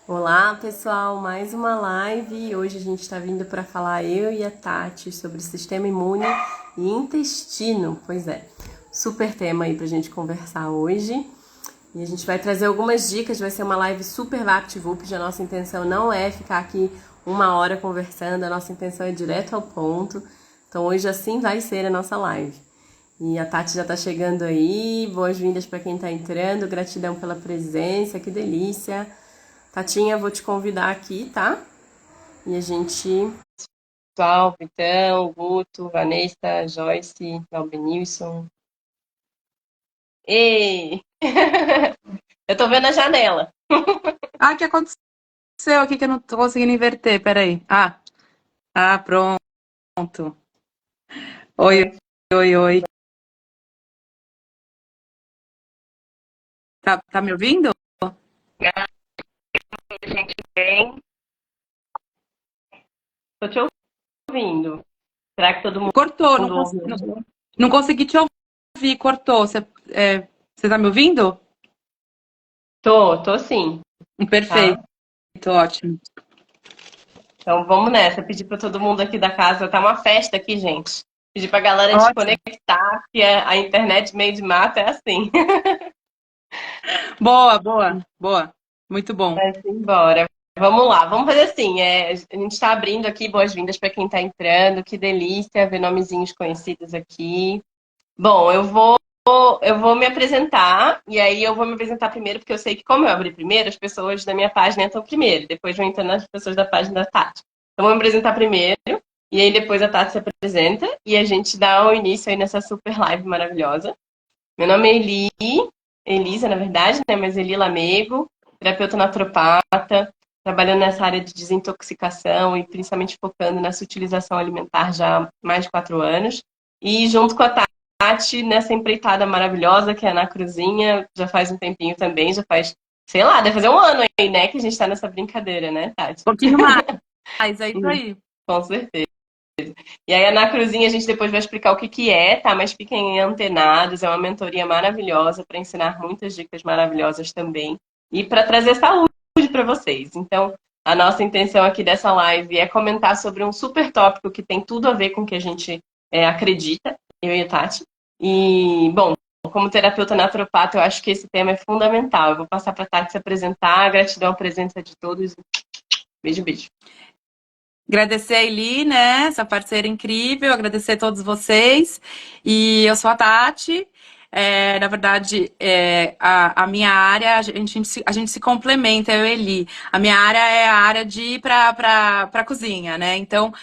Olá, pessoal, mais uma live. Hoje a gente está vindo para falar, eu e a Tati, sobre sistema imune e intestino. Pois é, super tema aí para a gente conversar hoje. E a gente vai trazer algumas dicas, vai ser uma live super VaptVupt. A nossa intenção não é ficar aqui uma hora conversando, a nossa intenção é direto ao ponto. Então hoje assim vai ser a nossa live. E a Tati já tá chegando aí, boas-vindas para quem tá entrando, gratidão pela presença, que delícia. Tatinha, vou te convidar aqui, tá? E a gente. Pessoal, Vitão, Guto, Vanessa, Joyce, Albenilson. Ei! Eu tô vendo a janela. Ah, o que aconteceu aqui que eu não tô conseguindo inverter? Peraí. Pronto. Oi, Oi, oi, oi. Tá me ouvindo? gente bem. Tô te ouvindo. Será que todo Cortou, mundo ouve? não consegui te ouvir, cortou. Você tá me ouvindo? Tô sim, Perfeito, tá? ótimo. Então vamos nessa. Pedir pra todo mundo aqui da casa. Tá uma festa aqui, gente. Pedir pra galera se Ótimo. conectar, que a internet meio de mata é assim. Boa, boa, boa. Muito bom. Vai embora. Vamos lá, vamos fazer assim. A gente está abrindo aqui, boas-vindas para quem está entrando. Que delícia ver nomezinhos conhecidos aqui. Bom, eu vou me apresentar, e aí eu vou me apresentar primeiro, porque eu sei que, como eu abri primeiro, as pessoas da minha página entram primeiro, depois vão entrando as pessoas da página da Tati. Então, eu vou me apresentar primeiro, e aí depois a Tati se apresenta, e a gente dá o início aí nessa super live maravilhosa. Meu nome é Elisa, na verdade, né? Mas Eli Lamego, terapeuta naturopata, trabalhando nessa área de desintoxicação e principalmente focando nessa utilização alimentar já há mais de 4 anos. E junto com a Tati, nessa empreitada maravilhosa que é na Cruzinha, já faz um tempinho também, já faz, sei lá, deve fazer um ano aí, né, que a gente tá nessa brincadeira, né, Tati? Um pouquinho mais, é isso aí. Com certeza. E aí, na Cruzinha, a gente depois vai explicar o que que é, tá? Mas fiquem antenados, é uma mentoria maravilhosa para ensinar muitas dicas maravilhosas também e para trazer saúde para vocês. Então, a nossa intenção aqui dessa live é comentar sobre um super tópico que tem tudo a ver com o que a gente acredita, eu e a Tati. E, bom, como terapeuta naturopata, eu acho que esse tema é fundamental. Eu vou passar para a Tati se apresentar. Gratidão à presença de todos. Beijo, beijo. Agradecer a Eli, né, essa parceira incrível, agradecer a todos vocês. E eu sou a Tati. Na verdade, a minha área, a gente se complementa, eu e a Eli. A minha área é a área de ir para cozinha, né? Então,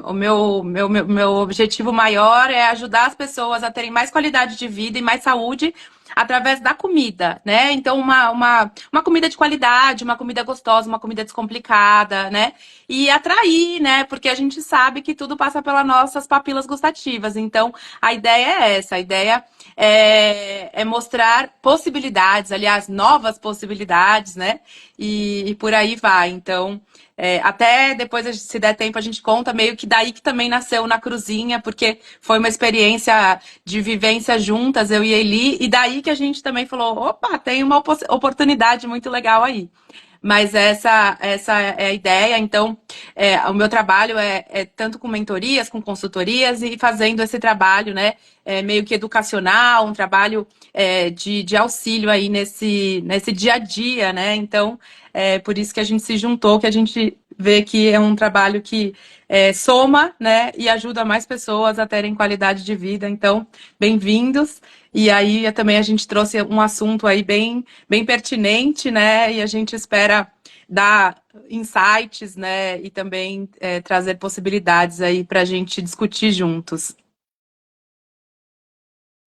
o meu objetivo maior é ajudar as pessoas a terem mais qualidade de vida e mais saúde através da comida, né? Então, uma comida de qualidade, uma comida gostosa, uma comida descomplicada, né? E atrair, né? Porque a gente sabe que tudo passa pelas nossas papilas gustativas. Então, a ideia é essa, a ideia é mostrar possibilidades, aliás, novas possibilidades, né? E por aí vai. Então, até depois, se der tempo, a gente conta meio que daí que também nasceu na Cruzinha, porque foi uma experiência de vivência juntas, eu e a Eli, e daí que a gente também falou, opa, tem uma oportunidade muito legal aí. Mas essa é a ideia. Então, o meu trabalho é tanto com mentorias, com consultorias e fazendo esse trabalho, né, meio que educacional, um trabalho de auxílio aí nesse dia a dia, né? Então, por isso que a gente se juntou, que a gente vê que é um trabalho que soma, né, e ajuda mais pessoas a terem qualidade de vida. Então, bem-vindos. E aí também a gente trouxe um assunto aí bem pertinente, né? E a gente espera dar insights, né? E também trazer possibilidades aí para a gente discutir juntos.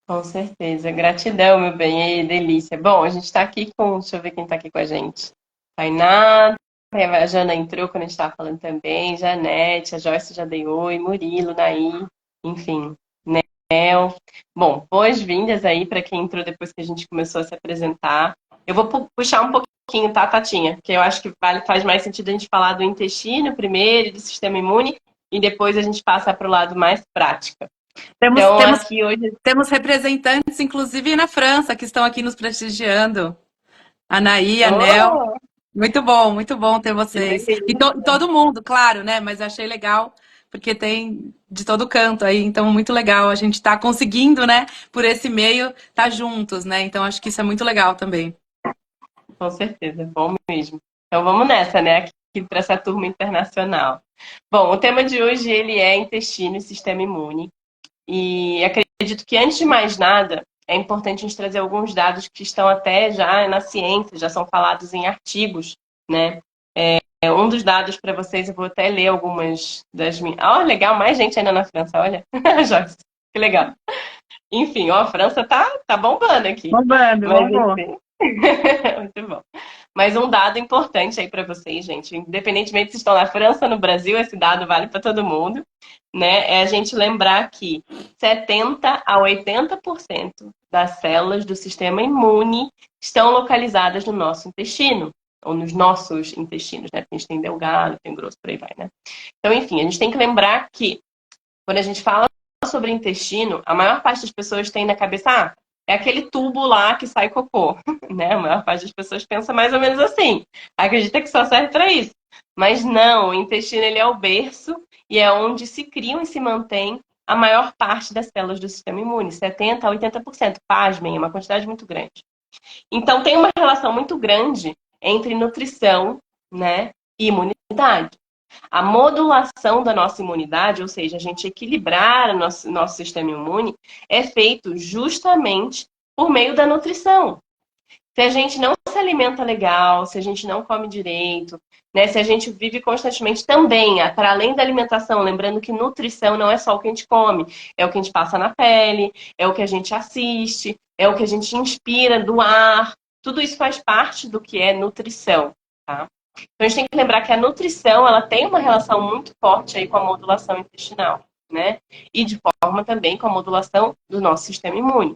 Com certeza. Gratidão, meu bem. E delícia. Bom, a gente está aqui com. Deixa eu ver quem está aqui com a gente. Tainá, a Jana entrou quando a gente estava falando também. Janete, a Joyce já deu oi. Murilo, Naí, enfim. Nel. Bom, boas-vindas aí para quem entrou depois que a gente começou a se apresentar. Eu vou puxar um pouquinho, tá, Tatinha? Porque eu acho que faz mais sentido a gente falar do intestino primeiro, do sistema imune, e depois a gente passa para o lado mais prático. Temos, Então, temos, aqui hoje. temos representantes, inclusive na França, que estão aqui nos prestigiando. Anaí, Anel. Muito bom ter vocês. E todo mundo, claro, né? Mas achei legal, porque tem de todo canto aí, então muito legal. A gente tá conseguindo, né, por esse meio, tá juntos, né? Então acho que isso é muito legal também. Com certeza, bom mesmo. Então vamos nessa, né? Aqui para essa turma internacional. Bom, o tema de hoje ele é intestino e sistema imune. E acredito que antes de mais nada, é importante a gente trazer alguns dados que estão até já na ciência, já são falados em artigos, né? Um dos dados para vocês, eu vou até ler algumas das minhas. Ó, legal, mais gente ainda na França, olha. Joyce, que legal. Enfim, ó, a França tá bombando aqui. Bombando, Mas bombou. enfim. Muito bom. Mas um dado importante aí para vocês, gente, independentemente se estão na França ou no Brasil, esse dado vale para todo mundo, né? É a gente lembrar que 70 a 80% das células do sistema imune estão localizadas no nosso intestino, ou nos nossos intestinos, né? Porque a gente tem delgado, tem grosso, por aí vai, né? Então, enfim, a gente tem que lembrar que quando a gente fala sobre intestino, a maior parte das pessoas tem na cabeça, é aquele tubo lá que sai cocô, né? A maior parte das pessoas pensa mais ou menos assim. Acredita que só serve para isso. Mas não, o intestino ele é o berço e é onde se criam e se mantém a maior parte das células do sistema imune, 70 a 80%. Pasmem, é uma quantidade muito grande. Então tem uma relação muito grande entre nutrição, né, e imunidade. A modulação da nossa imunidade, ou seja, a gente equilibrar o nosso sistema imune, é feito justamente por meio da nutrição. Se a gente não se alimenta legal, se a gente não come direito, né, se a gente vive constantemente também, para além da alimentação, lembrando que nutrição não é só o que a gente come, é o que a gente passa na pele, é o que a gente assiste, é o que a gente inspira do ar, tudo isso faz parte do que é nutrição, tá? Então a gente tem que lembrar que a nutrição, ela tem uma relação muito forte aí com a modulação intestinal, né? E de forma também com a modulação do nosso sistema imune.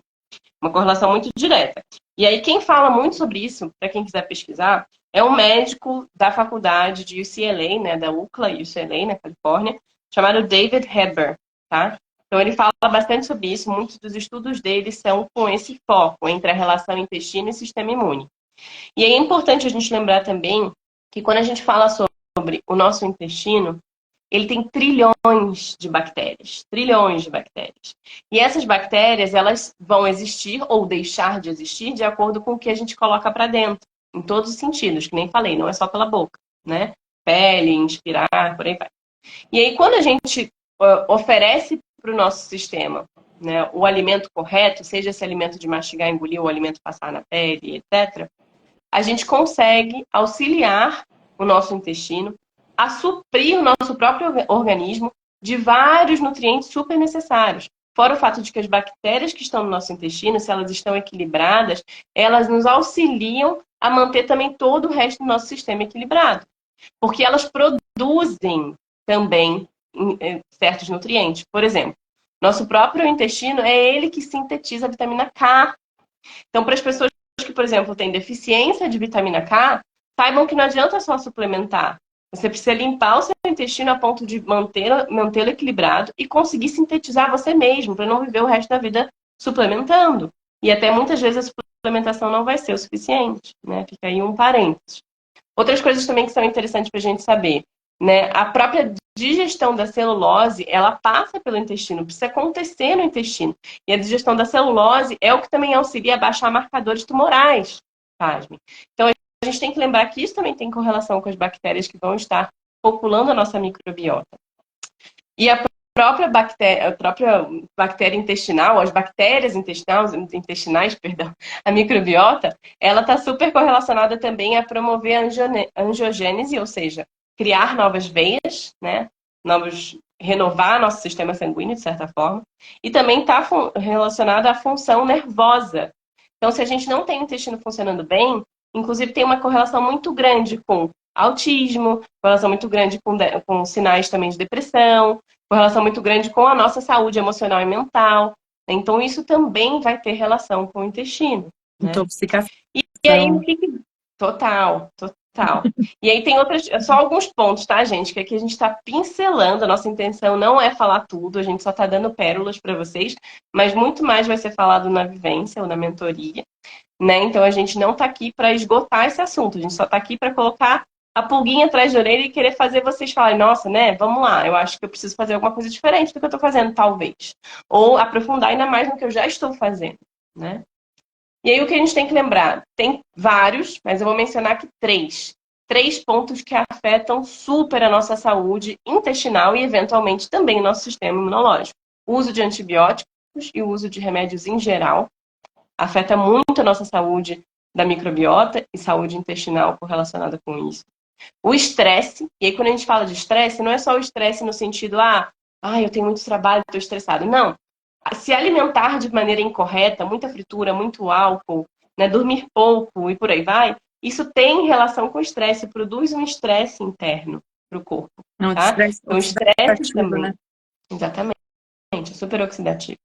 Uma correlação muito direta. E aí, quem fala muito sobre isso, para quem quiser pesquisar, é um médico da faculdade de UCLA, né, da UCLA, UCLA, na Califórnia, chamado David Heber, tá? Então, ele fala bastante sobre isso. Muitos dos estudos dele são com esse foco entre a relação intestino e sistema imune. E aí é importante a gente lembrar também que quando a gente fala sobre o nosso intestino, ele tem trilhões de bactérias, trilhões de bactérias. E essas bactérias, elas vão existir ou deixar de existir de acordo com o que a gente coloca para dentro, em todos os sentidos, que nem falei, não é só pela boca, né? Pele, inspirar, por aí vai. E aí, quando a gente oferece para o nosso sistema, né, o alimento correto, seja esse alimento de mastigar, engolir, ou o alimento passar na pele, etc., a gente consegue auxiliar o nosso intestino a suprir o nosso próprio organismo de vários nutrientes super necessários. Fora o fato de que as bactérias que estão no nosso intestino, se elas estão equilibradas, elas nos auxiliam a manter também todo o resto do nosso sistema equilibrado. Porque elas produzem também certos nutrientes. Por exemplo, nosso próprio intestino é ele que sintetiza a vitamina K. Então, para as pessoas que, por exemplo, têm deficiência de vitamina K, saibam que não adianta só suplementar. Você precisa limpar o seu intestino a ponto de mantê-lo equilibrado e conseguir sintetizar você mesmo, para não viver o resto da vida suplementando. E até muitas vezes a suplementação não vai ser o suficiente, né? Fica aí um parênteses. Outras coisas também que são interessantes para a gente saber, né? A própria digestão da celulose, ela passa pelo intestino, precisa acontecer no intestino. E a digestão da celulose é o que também auxilia a baixar marcadores tumorais, pasme. Então, a gente tem que lembrar que isso também tem correlação com as bactérias que vão estar populando a nossa microbiota. E a própria bactéria intestinal, as bactérias intestinais, perdão, a microbiota, ela está super correlacionada também a promover a angiogênese, ou seja, criar novas veias, né? Renovar nosso sistema sanguíneo, de certa forma, e também está relacionada à função nervosa. Então, se a gente não tem o intestino funcionando bem, inclusive tem uma correlação muito grande com autismo, correlação muito grande com sinais também de depressão, correlação muito grande com a nossa saúde emocional e mental. Então, isso também vai ter relação com o intestino, né? Intoxicação. E aí, o que que... Total, total. E aí tem só alguns pontos, tá, gente? Que aqui a gente está pincelando, a nossa intenção não é falar tudo, a gente só está dando pérolas para vocês, mas muito mais vai ser falado na vivência ou na mentoria. né? Então a gente não está aqui para esgotar esse assunto, a gente só está aqui para colocar a pulguinha atrás da orelha e querer fazer vocês falarem, nossa, né? Vamos lá, eu acho que eu preciso fazer alguma coisa diferente do que eu estou fazendo, talvez. Ou aprofundar ainda mais no que eu já estou fazendo, né? E aí o que a gente tem que lembrar? Tem vários, mas eu vou mencionar aqui três. Três pontos que afetam super a nossa saúde intestinal e, eventualmente, também o nosso sistema imunológico. O uso de antibióticos e o uso de remédios em geral afeta muito a nossa saúde da microbiota e saúde intestinal correlacionada com isso. O estresse, e aí quando a gente fala de estresse, não é só o estresse no sentido, eu tenho muito trabalho, estou estressado. Não. Se alimentar de maneira incorreta, muita fritura, muito álcool, né, dormir pouco e por aí vai, isso tem relação com o estresse, produz um estresse interno para o corpo. Não, Tá? estresse Então, estresse também. né? Exatamente, super oxidativo.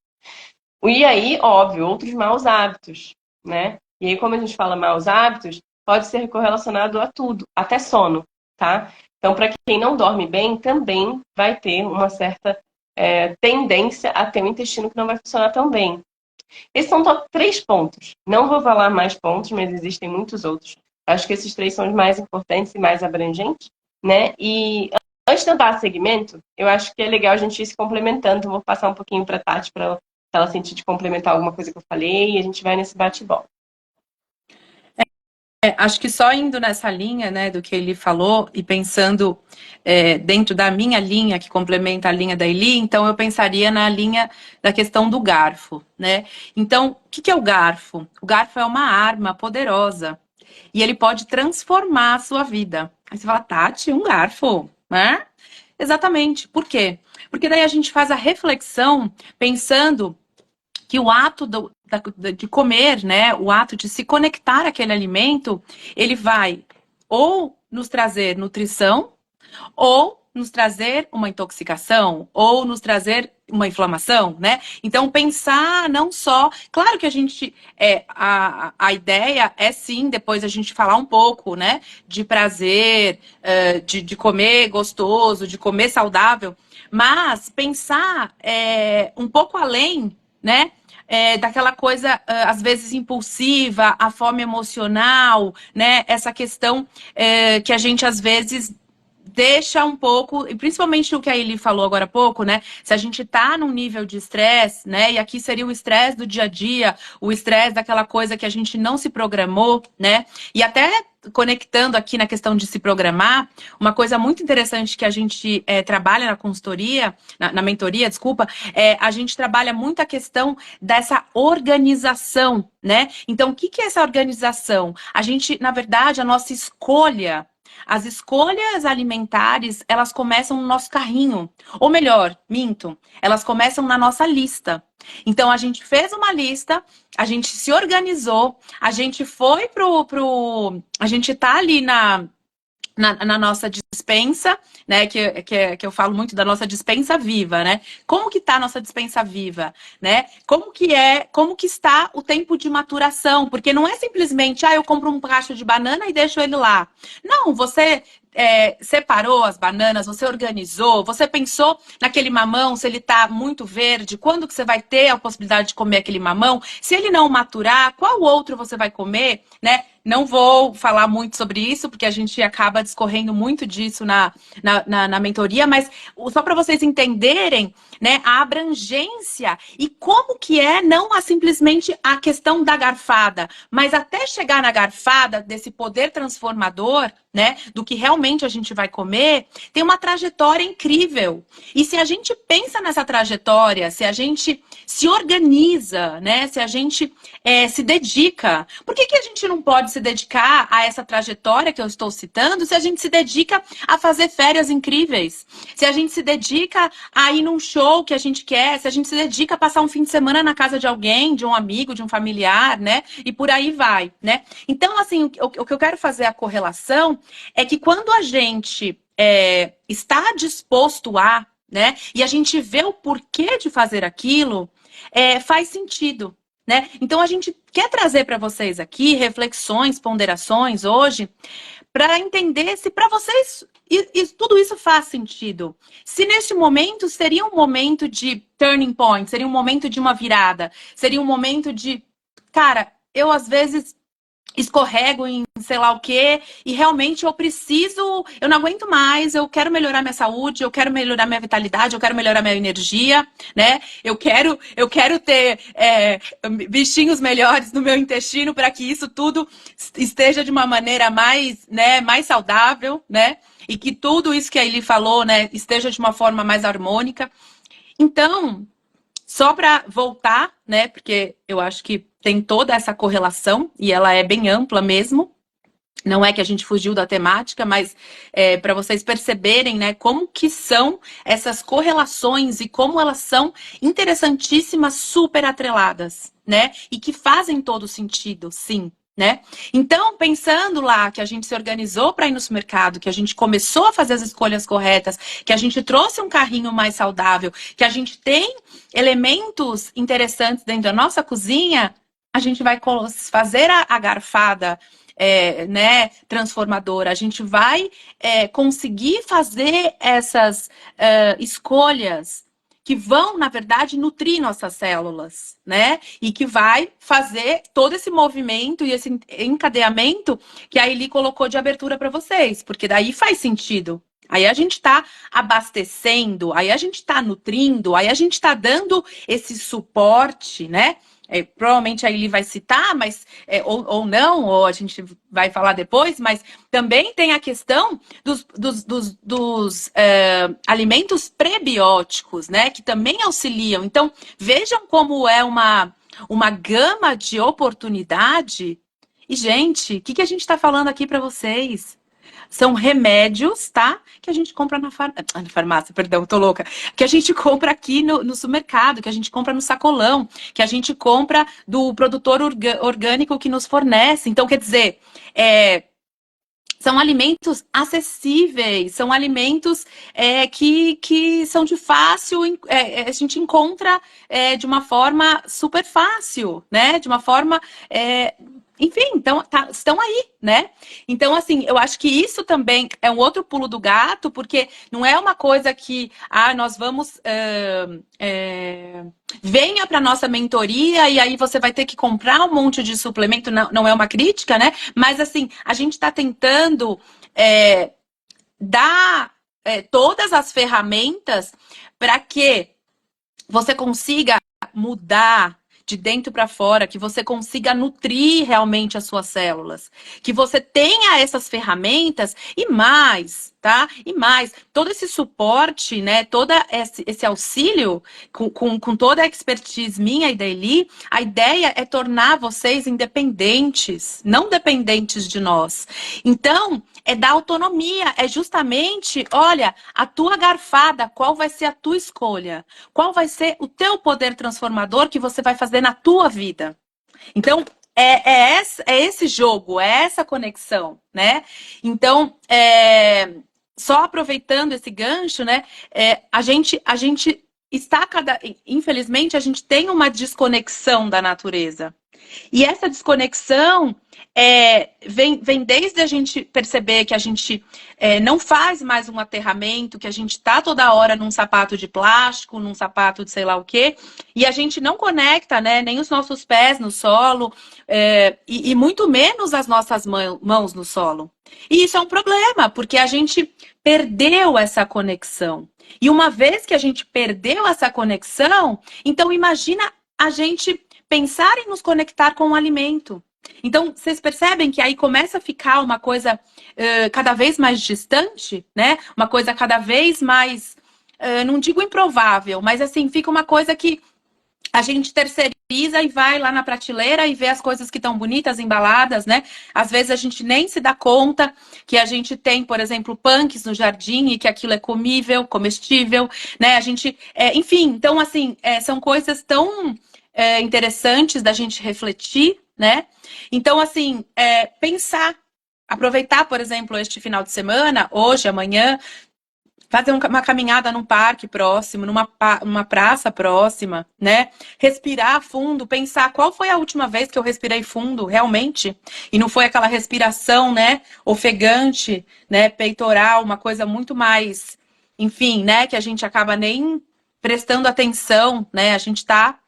E aí, óbvio, outros maus hábitos, né? E aí, como a gente fala maus hábitos, pode ser correlacionado a tudo, até sono, tá? Então, para quem não dorme bem, também vai ter uma certa tendência a ter um intestino que não vai funcionar tão bem. Esses são só 3 pontos. Não vou falar mais pontos, mas existem muitos outros. Acho que esses 3 são os mais importantes e mais abrangentes, né? E antes de eu dar segmento, eu acho que é legal a gente ir se complementando. Vou passar um pouquinho para a Tati para ela sentir de complementar alguma coisa que eu falei e a gente vai nesse bate-bola. Acho que só indo nessa linha, né, do que ele falou e pensando dentro da minha linha, que complementa a linha da Eli, então eu pensaria na linha da questão do garfo, né? Então, o que é o garfo? O garfo é uma arma poderosa e ele pode transformar a sua vida. Aí você fala, Tati, um garfo, né? Exatamente. Por quê? Porque daí a gente faz a reflexão pensando que o ato de comer, né, o ato de se conectar àquele alimento, ele vai ou nos trazer nutrição, ou nos trazer uma intoxicação, ou nos trazer uma inflamação, né? Então, pensar não só... Claro que a gente... a ideia é, sim, depois a gente falar um pouco, né? De prazer, de comer gostoso, de comer saudável, mas pensar um pouco além, né? Daquela coisa, às vezes, impulsiva, a fome emocional, né? Essa questão que a gente, às vezes, deixa um pouco, e principalmente o que a Eli falou agora há pouco, né? Se a gente tá num nível de estresse, né? E aqui seria o estresse do dia a dia, o estresse daquela coisa que a gente não se programou, né? E até conectando aqui na questão de se programar, uma coisa muito interessante que a gente trabalha na consultoria, na mentoria, desculpa, a gente trabalha muito a questão dessa organização, né? Então, o que é essa organização? A gente, na verdade, a nossa escolha, as escolhas alimentares, elas começam no nosso carrinho. Ou melhor, minto, elas começam na nossa lista. Então, a gente fez uma lista, a gente se organizou, a gente foi a gente tá ali na nossa dispensa, né? Que eu falo muito da nossa dispensa viva, né? Como que tá a nossa dispensa viva, né? Como que está o tempo de maturação? Porque não é simplesmente, eu compro um cacho de banana e deixo ele lá. Não, você separou as bananas, você organizou, você pensou naquele mamão, se ele tá muito verde, quando que você vai ter a possibilidade de comer aquele mamão? Se ele não maturar, qual outro você vai comer, né? Não vou falar muito sobre isso, porque a gente acaba discorrendo muito disso na mentoria, mas só para vocês entenderem, né, a abrangência e como que não simplesmente a questão da garfada, mas até chegar na garfada desse poder transformador, né, do que realmente a gente vai comer, tem uma trajetória incrível. E se a gente pensa nessa trajetória, se a gente se organiza, né, se a gente se dedica, por que a gente não pode se dedicar a essa trajetória que eu estou citando se a gente se dedica a fazer férias incríveis? Se a gente se dedica a ir num show que a gente quer, se a gente se dedica a passar um fim de semana na casa de alguém, de um amigo, de um familiar, né? E por aí vai, né? Então, assim, o que eu quero fazer a correlação é que quando a gente está disposto a, né? E a gente vê o porquê de fazer aquilo, faz sentido. Né? Então, a gente quer trazer para vocês aqui reflexões, ponderações hoje, para entender se para vocês tudo isso faz sentido. Se neste momento seria um momento de turning point, seria um momento de uma virada, seria um momento de, cara, eu às vezes escorrego em sei lá o quê, e realmente eu não aguento mais, eu quero melhorar minha saúde, eu quero melhorar minha vitalidade, eu quero melhorar minha energia, né? Eu quero ter bichinhos melhores no meu intestino para que isso tudo esteja de uma maneira mais, né, mais saudável, né? E que tudo isso que a Eli falou, né, esteja de uma forma mais harmônica. Então, só para voltar, né? Porque eu acho que tem toda essa correlação e ela é bem ampla mesmo. Não é que a gente fugiu da temática, mas para vocês perceberem, né, como que são essas correlações e como elas são interessantíssimas, super atreladas, né? E que fazem todo sentido, sim. Né? Então, pensando lá que a gente se organizou para ir no supermercado, que a gente começou a fazer as escolhas corretas, que a gente trouxe um carrinho mais saudável, que a gente tem elementos interessantes dentro da nossa cozinha, a gente vai fazer a garfada né, transformadora. A gente vai conseguir fazer essas escolhas que vão, na verdade, nutrir nossas células, né? E que vai fazer todo esse movimento e esse encadeamento que a Eli colocou de abertura para vocês, porque daí faz sentido. Aí a gente está abastecendo, aí a gente está nutrindo, aí a gente está dando esse suporte, né? Provavelmente a Eli vai citar, mas ou não, ou a gente vai falar depois, mas também tem a questão dos alimentos prebióticos, né? Que também auxiliam. Então, vejam como é uma gama de oportunidade. E, gente, o que a gente está falando aqui para vocês? São remédios, tá? Que a gente compra na farmácia, perdão, tô louca. Que a gente compra aqui no supermercado, que a gente compra no sacolão, que a gente compra do produtor orgânico que nos fornece. Então, quer dizer, são alimentos acessíveis, são alimentos que são de fácil, a gente encontra de uma forma super fácil, né? De uma forma, enfim, então estão aí, né? Então, assim, eu acho que isso também é um outro pulo do gato, porque não é uma coisa que nós vamos venha para nossa mentoria e aí você vai ter que comprar um monte de suplemento, não é uma crítica, né? Mas assim, a gente está tentando dar todas as ferramentas para que você consiga mudar de dentro para fora, que você consiga nutrir realmente as suas células, que você tenha essas ferramentas e mais, tá? E mais, todo esse suporte, né? Todo esse auxílio com toda a expertise minha e da Eli, a ideia é tornar vocês independentes, não dependentes de nós. Então, é dar autonomia, é justamente, olha, a tua garfada, qual vai ser a tua escolha? Qual vai ser o teu poder transformador que você vai fazer na tua vida? Então, é esse jogo, é essa conexão, né? Então, só aproveitando esse gancho, né? A gente está infelizmente, a gente tem uma desconexão da natureza. E essa desconexão vem desde a gente perceber que a gente não faz mais um aterramento, que a gente está toda hora num sapato de plástico, num sapato de sei lá o quê, e a gente não conecta, né, nem os nossos pés no solo, e muito menos as nossas mãos no solo. E isso é um problema, porque a gente perdeu essa conexão. E uma vez que a gente perdeu essa conexão, então imagina a gente pensar em nos conectar com o alimento. Então, vocês percebem que aí começa a ficar uma coisa cada vez mais distante, né? Uma coisa cada vez mais, não digo improvável, mas assim, fica uma coisa que a gente terceiriza e vai lá na prateleira e vê as coisas que estão bonitas, embaladas, né? Às vezes a gente nem se dá conta que a gente tem, por exemplo, punks no jardim e que aquilo é comível, comestível, né? A gente, enfim, então assim, são coisas tão interessantes da gente refletir, né? Então, assim, pensar, aproveitar, por exemplo, este final de semana, hoje, amanhã, fazer uma caminhada num parque próximo, numa praça próxima, né? Respirar fundo, pensar qual foi a última vez que eu respirei fundo, realmente, e não foi aquela respiração, né, ofegante, né, peitoral, uma coisa muito mais, enfim, né, que a gente acaba nem prestando atenção, né? A gente tá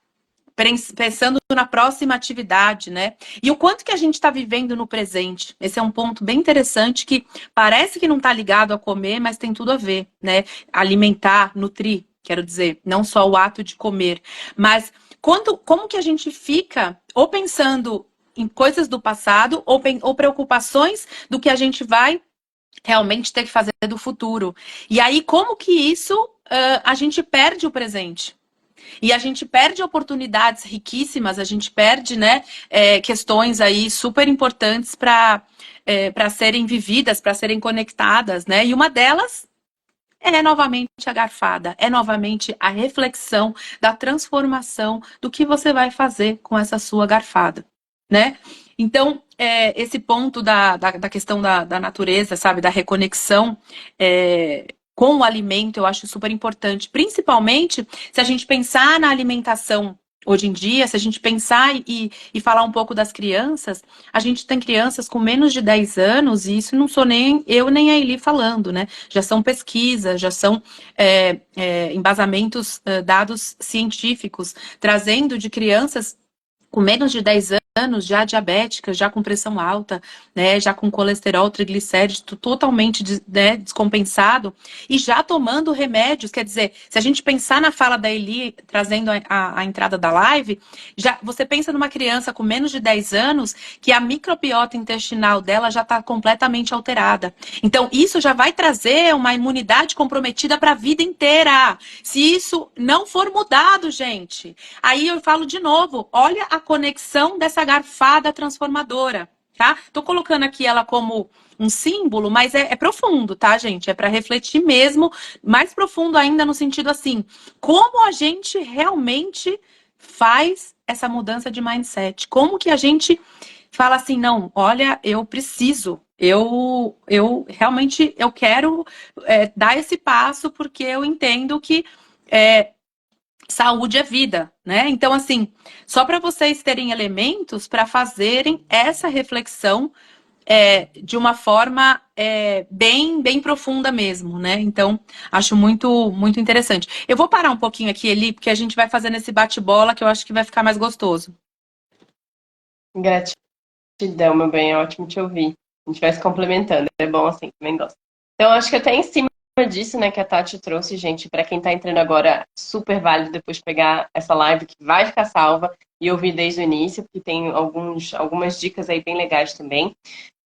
pensando na próxima atividade, né? E o quanto que a gente está vivendo no presente. Esse é um ponto bem interessante que parece que não está ligado a comer, mas tem tudo a ver, né? Alimentar, nutrir, quero dizer, não só o ato de comer, mas como que a gente fica ou pensando em coisas do passado ou preocupações do que a gente vai realmente ter que fazer do futuro. E aí, como que isso a gente perde o presente? E a gente perde oportunidades riquíssimas, a gente perde, né, questões aí super importantes para serem vividas, para serem conectadas, né? E uma delas é novamente a garfada, é novamente a reflexão da transformação do que você vai fazer com essa sua garfada, né? Então, esse ponto da questão da natureza, sabe, da reconexão com o alimento, eu acho super importante, principalmente se a gente pensar na alimentação hoje em dia, se a gente pensar e falar um pouco das crianças, a gente tem crianças com menos de 10 anos, e isso não sou nem eu nem a Eli falando, né? Já são pesquisas, já são embasamentos, dados científicos, trazendo de crianças com menos de 10 anos, já diabéticas, já com pressão alta, né, já com colesterol, triglicérides totalmente descompensado e já tomando remédios. Quer dizer, se a gente pensar na fala da Eli, trazendo a entrada da live, já você pensa numa criança com menos de 10 anos que a microbiota intestinal dela já está completamente alterada. Então, isso já vai trazer uma imunidade comprometida para a vida inteira. Se isso não for mudado, gente, aí eu falo de novo, olha a conexão dessa garfada transformadora, tá? Tô colocando aqui ela como um símbolo, mas é profundo, tá, gente? É para refletir mesmo, mais profundo ainda no sentido assim, como a gente realmente faz essa mudança de mindset? Como que a gente fala assim, não, olha, eu preciso, eu realmente eu quero dar esse passo porque eu entendo que saúde é vida, né? Então, assim, só para vocês terem elementos para fazerem essa reflexão de uma forma bem profunda mesmo, né? Então, acho muito interessante. Eu vou parar um pouquinho aqui, Eli, porque a gente vai fazendo esse bate-bola que eu acho que vai ficar mais gostoso. Gratidão, meu bem, é ótimo te ouvir. A gente vai se complementando, é bom assim, também gosto. Então, acho que até em cima disso, né, que a Tati trouxe, gente, para quem tá entrando agora, super válido depois pegar essa live que vai ficar salva e ouvir desde o início, porque tem algumas dicas aí bem legais também.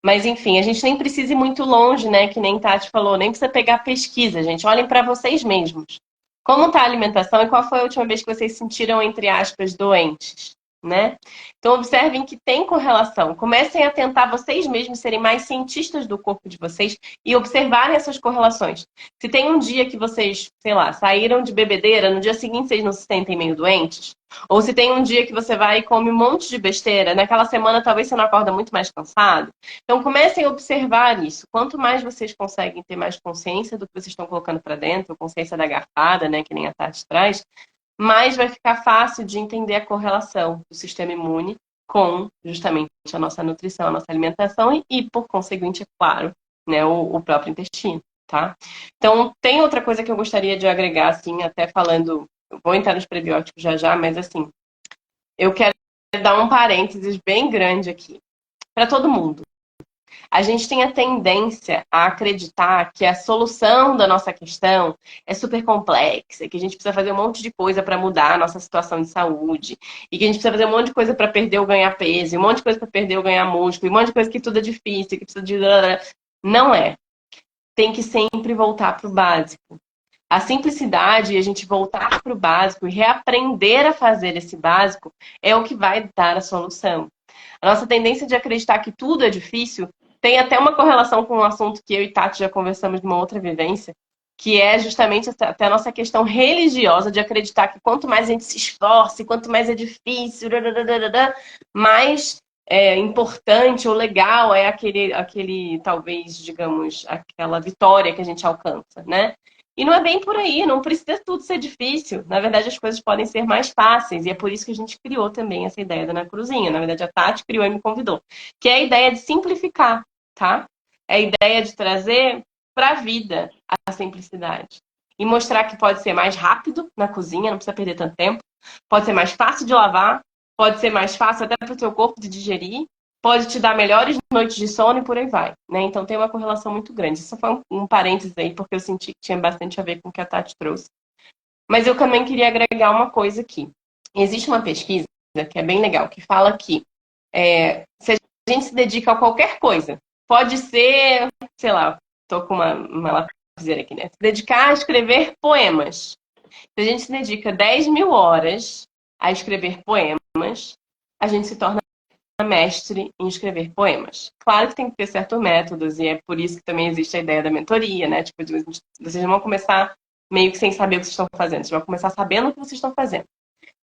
Mas, enfim, a gente nem precisa ir muito longe, né, que nem Tati falou, nem precisa pegar pesquisa, gente. Olhem para vocês mesmos. Como está a alimentação e qual foi a última vez que vocês se sentiram, entre aspas, doentes, né? Então, observem que tem correlação. Comecem a tentar vocês mesmos serem mais cientistas do corpo de vocês e observarem essas correlações. Se tem um dia que vocês, sei lá, saíram de bebedeira, no dia seguinte vocês não se sentem meio doentes, ou se tem um dia que você vai e come um monte de besteira, naquela semana talvez você não acorda muito mais cansado. Então, comecem a observar isso. Quanto mais vocês conseguem ter mais consciência do que vocês estão colocando para dentro, consciência da garfada, né, que nem a Tati traz, mais vai ficar fácil de entender a correlação do sistema imune com justamente a nossa nutrição, a nossa alimentação e por conseguinte, é claro, né, o próprio intestino, tá? Então, tem outra coisa que eu gostaria de agregar, assim, até falando, eu vou entrar nos prebióticos já, mas assim, eu quero dar um parênteses bem grande aqui para todo mundo. A gente tem a tendência a acreditar que a solução da nossa questão é super complexa, que a gente precisa fazer um monte de coisa para mudar a nossa situação de saúde, e que a gente precisa fazer um monte de coisa para perder ou ganhar peso, e um monte de coisa para perder ou ganhar músculo, e um monte de coisa que tudo é difícil, que precisa de... Não é. Tem que sempre voltar para o básico. A simplicidade e a gente voltar para o básico e reaprender a fazer esse básico é o que vai dar a solução. A nossa tendência de acreditar que tudo é difícil tem até uma correlação com um assunto que eu e Tati já conversamos numa outra vivência, que é justamente até a nossa questão religiosa de acreditar que quanto mais a gente se esforce, quanto mais é difícil, mais importante ou legal é aquele, talvez, digamos, aquela vitória que a gente alcança, né? E não é bem por aí, não precisa tudo ser difícil. Na verdade, as coisas podem ser mais fáceis. E é por isso que a gente criou também essa ideia da Na Cruzinha. Na verdade, a Tati criou e me convidou. Que é a ideia de simplificar, tá? É a ideia de trazer para a vida a simplicidade. E mostrar que pode ser mais rápido na cozinha, não precisa perder tanto tempo. Pode ser mais fácil de lavar, pode ser mais fácil até para o seu corpo de digerir, pode te dar melhores noites de sono e por aí vai, né? Então tem uma correlação muito grande. Isso foi um parênteses aí, porque eu senti que tinha bastante a ver com o que a Tati trouxe. Mas eu também queria agregar uma coisa aqui. Existe uma pesquisa que é bem legal, que fala que se a gente se dedica a qualquer coisa, pode ser, sei lá, tô com uma lapiseira aqui, né? Se dedicar a escrever poemas. Se a gente se dedica 10 mil horas a escrever poemas, a gente se torna mestre em escrever poemas. Claro que tem que ter certos métodos, e é por isso que também existe a ideia da mentoria, né? Tipo, vocês vão começar meio que sem saber o que vocês estão fazendo, vocês vão começar sabendo o que vocês estão fazendo.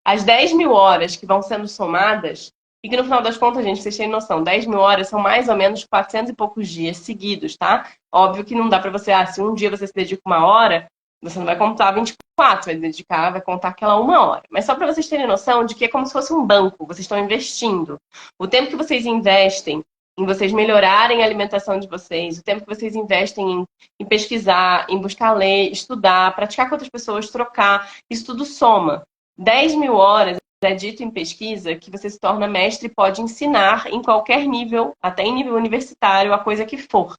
As 10 mil horas que vão sendo somadas, e que no final das contas, gente, vocês têm noção, 10 mil horas são mais ou menos 400 e poucos dias seguidos, tá? Óbvio que não dá pra você, se um dia você se dedica 1 hora, você não vai contar 24, vai contar aquela 1 hora. Mas só para vocês terem noção de que é como se fosse um banco, vocês estão investindo. O tempo que vocês investem em vocês melhorarem a alimentação de vocês, o tempo que vocês investem em pesquisar, em buscar ler, estudar, praticar com outras pessoas, trocar, isso tudo soma. 10 mil horas é dito em pesquisa que você se torna mestre e pode ensinar em qualquer nível, até em nível universitário, a coisa que for.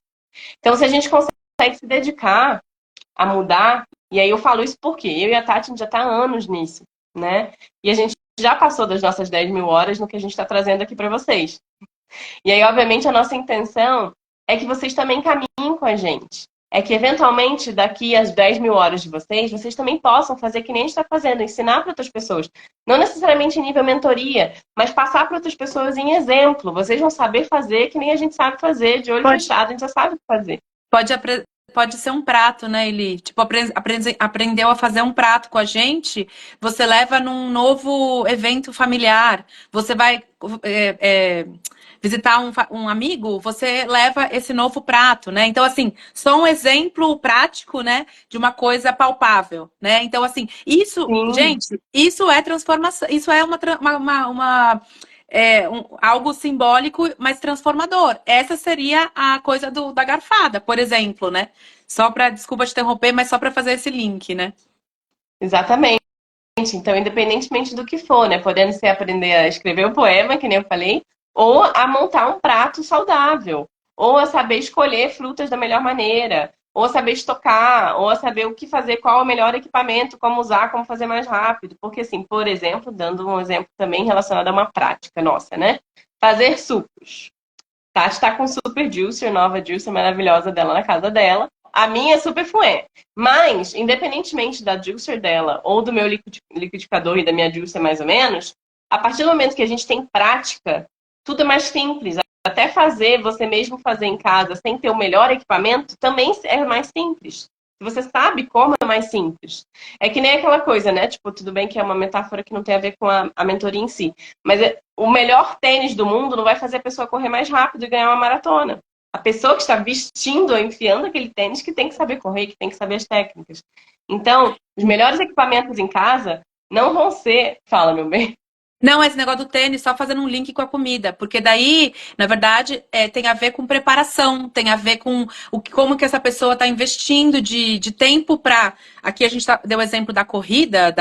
Então, se a gente consegue se dedicar a mudar, e aí eu falo isso porque eu e a Tati já está há anos nisso, né? E a gente já passou das nossas 10 mil horas no que a gente está trazendo aqui para vocês. E aí, obviamente, a nossa intenção é que vocês também caminhem com a gente. É que, eventualmente, daqui às 10 mil horas de vocês também possam fazer que nem a gente está fazendo, ensinar para outras pessoas. Não necessariamente em nível mentoria, mas passar para outras pessoas em exemplo. Vocês vão saber fazer que nem a gente sabe fazer, de olho fechado, a gente já sabe o que fazer. Pode ser um prato, né, Eli? Tipo, aprendeu a fazer um prato com a gente, você leva num novo evento familiar. Você vai visitar um amigo, você leva esse novo prato, né? Então, assim, só um exemplo prático, né, de uma coisa palpável, né? Então, assim, isso, Sim. gente, isso é transformação, isso é algo simbólico, mas transformador. Essa seria a coisa da garfada, por exemplo, né? Desculpa te interromper, mas só para fazer esse link, né? Exatamente. Então, independentemente do que for, né? Podendo ser aprender a escrever o poema, que nem eu falei, ou a montar um prato saudável, ou a saber escolher frutas da melhor maneira, ou a saber estocar, ou a saber o que fazer, qual é o melhor equipamento, como usar, como fazer mais rápido. Porque, assim, por exemplo, dando um exemplo também relacionado a uma prática nossa, né? Fazer sucos. Tati está com super juicer, nova juicer maravilhosa dela na casa dela. A minha é super fué. Mas, independentemente da juicer dela ou do meu liquidificador e da minha juicer mais ou menos, a partir do momento que a gente tem prática, tudo é mais simples. Até você mesmo fazer em casa sem ter o melhor equipamento, também é mais simples. Se você sabe como, é mais simples. É que nem aquela coisa, né? Tipo, tudo bem que é uma metáfora que não tem a ver com a mentoria em si. Mas o melhor tênis do mundo não vai fazer a pessoa correr mais rápido e ganhar uma maratona. A pessoa que está vestindo ou enfiando aquele tênis que tem que saber correr, que tem que saber as técnicas. Então, os melhores equipamentos em casa não vão ser... Fala, meu bem. Não, esse negócio do tênis, só fazendo um link com a comida, porque daí, na verdade, tem a ver com preparação, tem a ver com como que essa pessoa está investindo de tempo para... Aqui a gente deu o exemplo da corrida,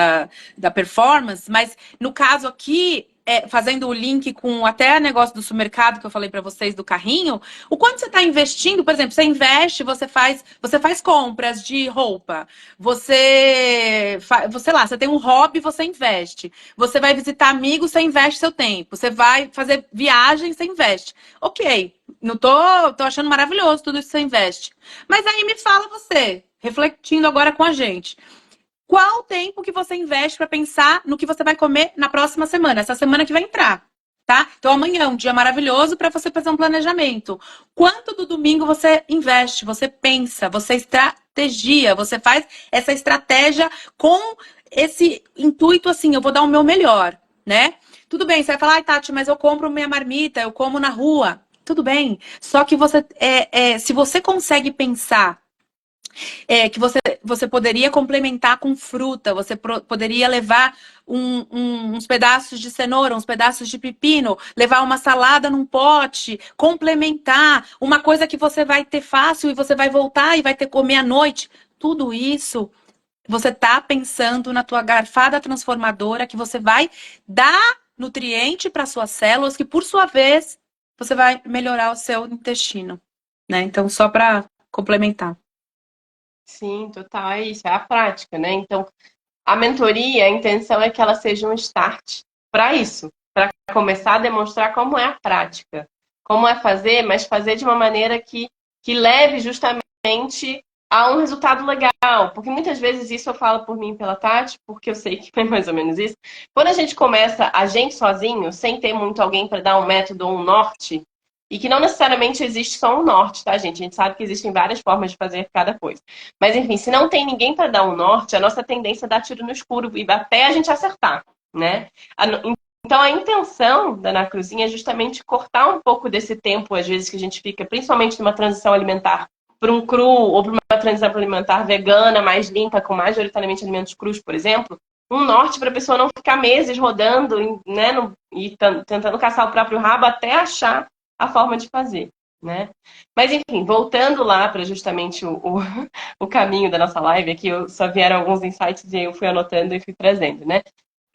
da performance, mas no caso aqui, fazendo o link com até o negócio do supermercado que eu falei para vocês do carrinho, o quanto você está investindo, por exemplo, você investe, você faz compras de roupa, sei lá, você tem um hobby, você investe. Você vai visitar amigos, você investe seu tempo. Você vai fazer viagem, você investe. Ok, não tô achando maravilhoso tudo isso que você investe. Mas aí me fala você, refletindo agora com a gente. Qual o tempo que você investe para pensar no que você vai comer na próxima semana, essa semana que vai entrar, tá? Então amanhã é um dia maravilhoso para você fazer um planejamento. Quanto do domingo você investe, você pensa, você estratégia, você faz essa estratégia com esse intuito assim, eu vou dar o meu melhor, né? Tudo bem, você vai falar, ai, Tati, mas eu compro minha marmita, eu como na rua. Tudo bem, só que se você consegue pensar que você poderia complementar com fruta, você poderia levar uns pedaços de cenoura, uns pedaços de pepino, levar uma salada num pote, complementar, uma coisa que você vai ter fácil e você vai voltar e vai ter que comer à noite. Tudo isso você tá pensando na tua garfada transformadora que você vai dar nutriente para suas células, que por sua vez você vai melhorar o seu intestino, né? Então, só para complementar. Sim, total, é isso, é a prática, né? Então, a mentoria, a intenção é que ela seja um start para isso, para começar a demonstrar como é a prática, como é fazer, mas fazer de uma maneira que leve justamente a um resultado legal. Porque muitas vezes isso eu falo por mim e pela Tati, porque eu sei que é mais ou menos isso. Quando a gente começa a gente sozinho, sem ter muito alguém para dar um método ou um norte, e que não necessariamente existe só um norte, tá, gente? A gente sabe que existem várias formas de fazer cada coisa. Mas, enfim, se não tem ninguém para dar um norte, a nossa tendência é dar tiro no escuro e até a gente acertar, né? Então, a intenção da Ana Cruzinha é justamente cortar um pouco desse tempo, às vezes, que a gente fica, principalmente numa transição alimentar para um cru ou para uma transição alimentar vegana, mais limpa, com majoritariamente alimentos crus, por exemplo, um norte para a pessoa não ficar meses rodando, né, e tentando caçar o próprio rabo até achar a forma de fazer, né? Mas, enfim, voltando lá para justamente o caminho da nossa live, aqui eu só vieram alguns insights e eu fui anotando e fui trazendo, né?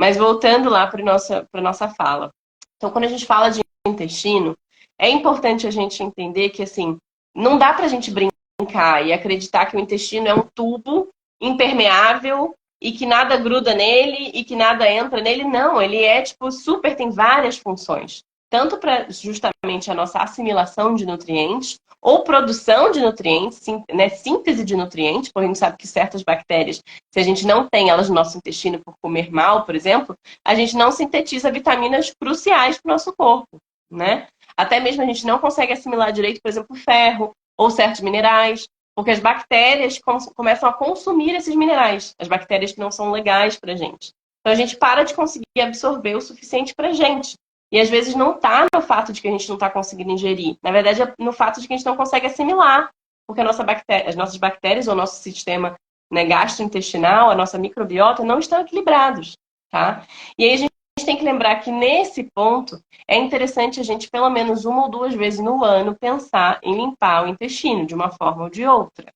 Mas voltando lá para a nossa fala. Então, quando a gente fala de intestino, é importante a gente entender que, assim, não dá para a gente brincar e acreditar que o intestino é um tubo impermeável e que nada gruda nele e que nada entra nele. Não, ele é, tipo, super, tem várias funções. Tanto para justamente a nossa assimilação de nutrientes, ou produção de nutrientes, né, síntese de nutrientes, porque a gente sabe que certas bactérias, se a gente não tem elas no nosso intestino por comer mal, por exemplo, a gente não sintetiza vitaminas cruciais para o nosso corpo, né? Até mesmo a gente não consegue assimilar direito, por exemplo, ferro ou certos minerais, porque as bactérias começam a consumir esses minerais, as bactérias que não são legais para a gente. Então a gente para de conseguir absorver o suficiente para a gente. E às vezes não está no fato de que a gente não está conseguindo ingerir. Na verdade, é no fato de que a gente não consegue assimilar. Porque as nossas bactérias, ou o nosso sistema, né, gastrointestinal, a nossa microbiota, não estão equilibrados. Tá? E aí a gente tem que lembrar que nesse ponto é interessante a gente, pelo menos uma ou duas vezes no ano, pensar em limpar o intestino, de uma forma ou de outra.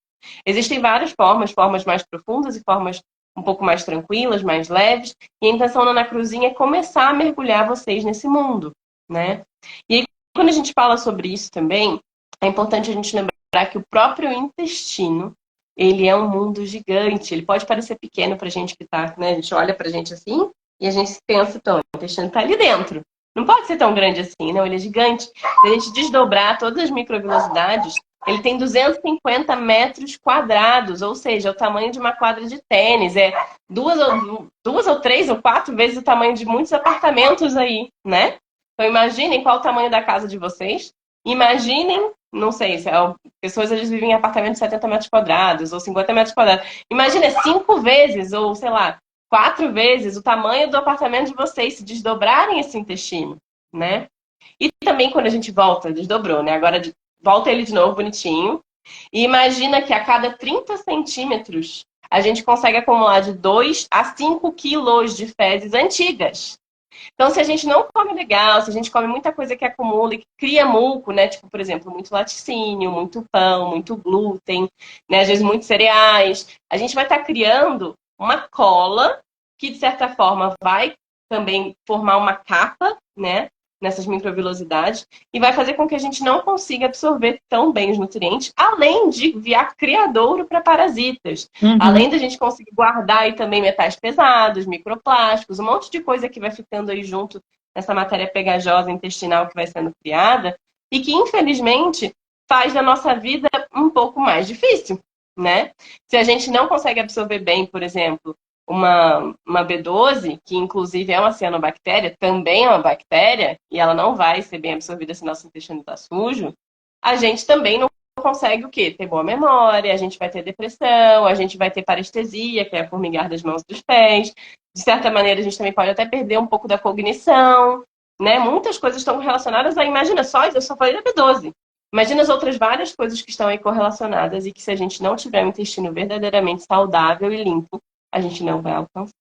Existem várias formas, formas mais profundas e formas um pouco mais tranquilas, mais leves. E a intenção da Ana Cruzinha é começar a mergulhar vocês nesse mundo, né? E aí, quando a gente fala sobre isso também, é importante a gente lembrar que o próprio intestino, ele é um mundo gigante. Ele pode parecer pequeno pra gente que tá, né? A gente olha pra gente assim e a gente pensa, então, o intestino tá ali dentro. Não pode ser tão grande assim, não, ele é gigante. Se a gente desdobrar todas as microvilosidades, ele tem 250 metros quadrados, ou seja, é o tamanho de uma quadra de tênis. É duas ou três ou quatro vezes o tamanho de muitos apartamentos aí, né? Então imaginem qual o tamanho da casa de vocês. Imaginem, não sei, se pessoas às vezes vivem em apartamentos de 70 metros quadrados ou 50 metros quadrados. Imagina 5 vezes, ou sei lá, 4 vezes o tamanho do apartamento de vocês se desdobrarem esse intestino, né? E também quando a gente volta, desdobrou, né? Agora volta ele de novo bonitinho. E imagina que a cada 30 centímetros a gente consegue acumular de 2 a 5 quilos de fezes antigas. Então, se a gente não come legal, se a gente come muita coisa que acumula e que cria muco, né? Tipo, por exemplo, muito laticínio, muito pão, muito glúten, né? Às vezes muitos cereais. A gente vai estar criando uma cola que, de certa forma, vai também formar uma capa, né? Nessas microvilosidades e vai fazer com que a gente não consiga absorver tão bem os nutrientes, além de virar criadouro para parasitas. Além da gente conseguir guardar aí também metais pesados, microplásticos, um monte de coisa que vai ficando aí junto nessa matéria pegajosa intestinal que vai sendo criada e que, infelizmente, faz da nossa vida um pouco mais difícil, né? Se a gente não consegue absorver bem, por exemplo, uma B12, que inclusive é uma cianobactéria, também é uma bactéria, e ela não vai ser bem absorvida se nosso intestino está sujo, a gente também não consegue o quê? Ter boa memória, a gente vai ter depressão, a gente vai ter parestesia, que é a formigar das mãos e dos pés. De certa maneira, a gente também pode até perder um pouco da cognição, né? Muitas coisas estão relacionadas a, imagina só, eu só falei da B12. Imagina as outras várias coisas que estão aí correlacionadas e que se a gente não tiver um intestino verdadeiramente saudável e limpo, a gente não vai alcançar.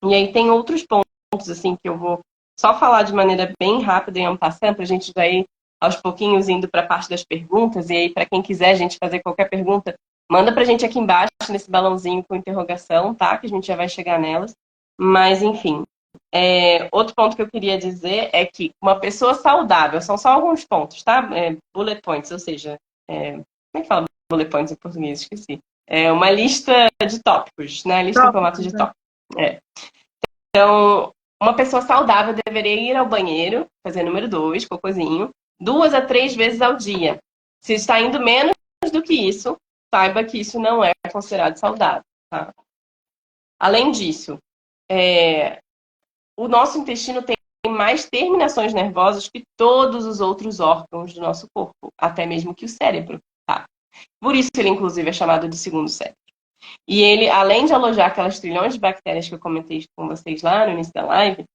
E aí tem outros pontos, assim, que eu vou só falar de maneira bem rápida e passando, para a gente já ir aos pouquinhos indo para a parte das perguntas. E aí, para quem quiser a gente fazer qualquer pergunta, Manda pra gente aqui embaixo, nesse balãozinho com interrogação, tá? Que a gente já vai chegar nelas. Mas, enfim. Outro ponto que eu queria dizer é que uma pessoa saudável, são só alguns pontos, tá? Bullet points, ou seja, como é que fala bullet points em português? Esqueci. É uma lista de tópicos, né? Lista em formato de tópicos. Então, uma pessoa saudável deveria ir ao banheiro, fazer número 2, cocôzinho, 2 a 3 vezes ao dia. Se está indo menos do que isso, saiba que isso não é considerado saudável, tá? Além disso, o nosso intestino tem mais terminações nervosas que todos os outros órgãos do nosso corpo, até mesmo que o cérebro, tá? Por isso ele, inclusive, é chamado de segundo cérebro. E ele, além de alojar aquelas trilhões de bactérias que eu comentei com vocês lá no início da live,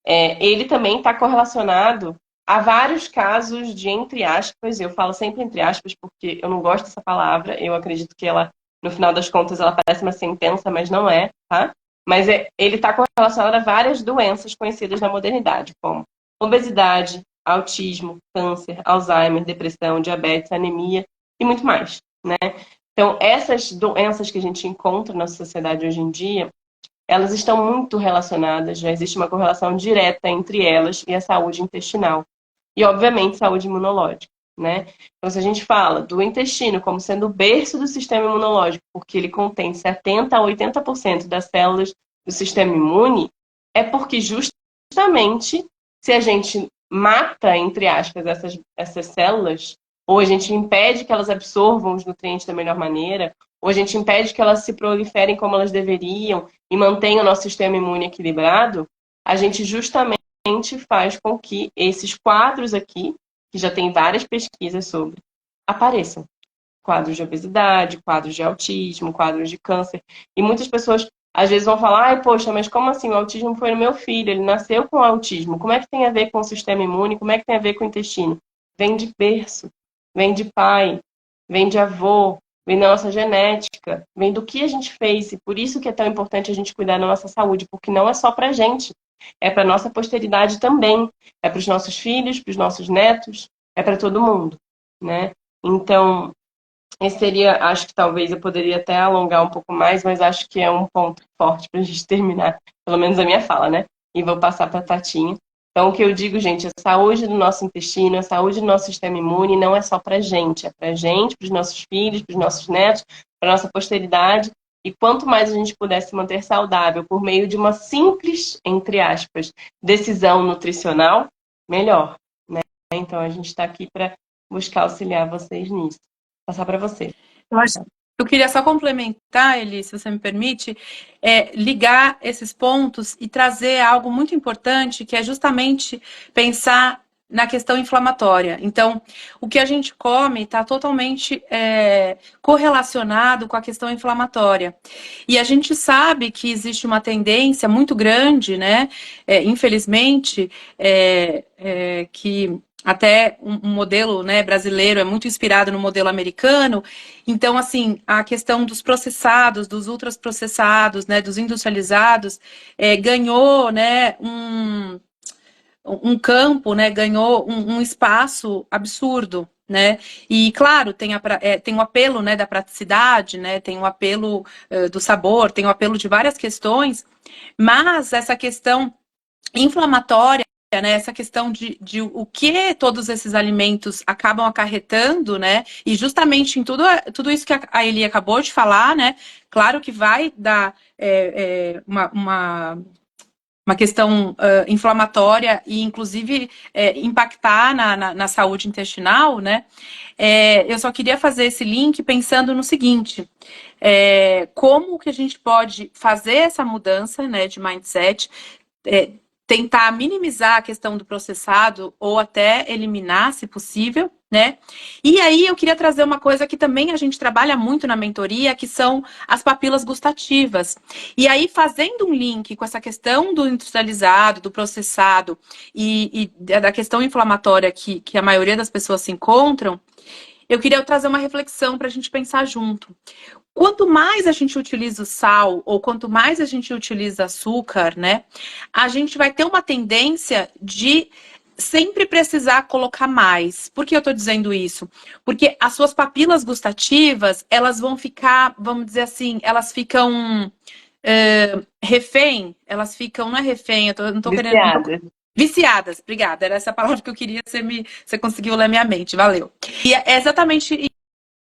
ele também está correlacionado a vários casos de, entre aspas, eu falo sempre entre aspas porque eu não gosto dessa palavra, eu acredito que ela, no final das contas, ela parece uma sentença, mas não é, tá? Mas ele está correlacionado a várias doenças conhecidas na modernidade, como obesidade, autismo, câncer, Alzheimer, depressão, diabetes, anemia e muito mais, né? Então, essas doenças que a gente encontra na sociedade hoje em dia, elas estão muito relacionadas, já existe uma correlação direta entre elas e a saúde intestinal. E, obviamente, saúde imunológica, né? Então, se a gente fala do intestino como sendo o berço do sistema imunológico, porque ele contém 70% a 80% das células do sistema imune, é porque justamente se a gente mata, entre aspas, essas células, ou a gente impede que elas absorvam os nutrientes da melhor maneira, ou a gente impede que elas se proliferem como elas deveriam e mantenham o nosso sistema imune equilibrado, a gente justamente faz com que esses quadros aqui, que já tem várias pesquisas sobre, apareçam. Quadros de obesidade, quadros de autismo, quadros de câncer. E muitas pessoas, às vezes, vão falar, ai, poxa, mas como assim? O autismo foi no meu filho, ele nasceu com autismo. Como é que tem a ver com o sistema imune? Como é que tem a ver com o intestino? Vem de berço, vem de pai, vem de avô, vem da nossa genética, vem do que a gente fez. E por isso que é tão importante a gente cuidar da nossa saúde, porque não é só pra gente, é pra nossa posteridade também. É para os nossos filhos, para os nossos netos, é para todo mundo, né? Então, esse seria, acho que talvez eu poderia até alongar um pouco mais, mas acho que é um ponto forte para a gente terminar, pelo menos a minha fala, né? E vou passar para a Tatinha. Então, o que eu digo, gente, a saúde do nosso intestino, a saúde do nosso sistema imune não é só para a gente, é para a gente, para os nossos filhos, para os nossos netos, para a nossa posteridade. E quanto mais a gente puder se manter saudável por meio de uma simples, entre aspas, decisão nutricional, melhor, né? Então, a gente está aqui para buscar auxiliar vocês nisso. Passar para você. Eu queria só complementar, Eli, se você me permite, ligar esses pontos e trazer algo muito importante, que é justamente pensar na questão inflamatória. Então, o que a gente come está totalmente correlacionado com a questão inflamatória. E a gente sabe que existe uma tendência muito grande, né? Infelizmente, que até um modelo, né, brasileiro é muito inspirado no modelo americano. Então, assim, a questão dos processados, dos ultraprocessados, né, dos industrializados, ganhou, né, um campo, né, ganhou um espaço absurdo, né? E claro, tem o apelo, né, da praticidade, né? Tem o apelo do sabor, tem o apelo de várias questões, mas essa questão inflamatória, né, essa questão de o que todos esses alimentos acabam acarretando, né, e justamente em tudo isso que a Eli acabou de falar, né, claro que vai dar uma questão inflamatória e, inclusive, impactar na saúde intestinal, né, eu só queria fazer esse link pensando no seguinte, como que a gente pode fazer essa mudança, né, de mindset, tentar minimizar a questão do processado ou até eliminar, se possível, né? E aí eu queria trazer uma coisa que também a gente trabalha muito na mentoria, que são as papilas gustativas. E aí, fazendo um link com essa questão do industrializado, do processado e da questão inflamatória que a maioria das pessoas se encontram, eu queria trazer uma reflexão para a gente pensar junto. Quanto mais a gente utiliza o sal, ou quanto mais a gente utiliza açúcar, né, a gente vai ter uma tendência de sempre precisar colocar mais. Por que eu tô dizendo isso? Porque as suas papilas gustativas, elas vão ficar, vamos dizer assim, elas ficam refém, elas ficam, não é refém, não tô querendo. Não tô, Viciadas. viciadas, obrigada. Era essa palavra que eu queria, você conseguiu ler minha mente, valeu. E é exatamente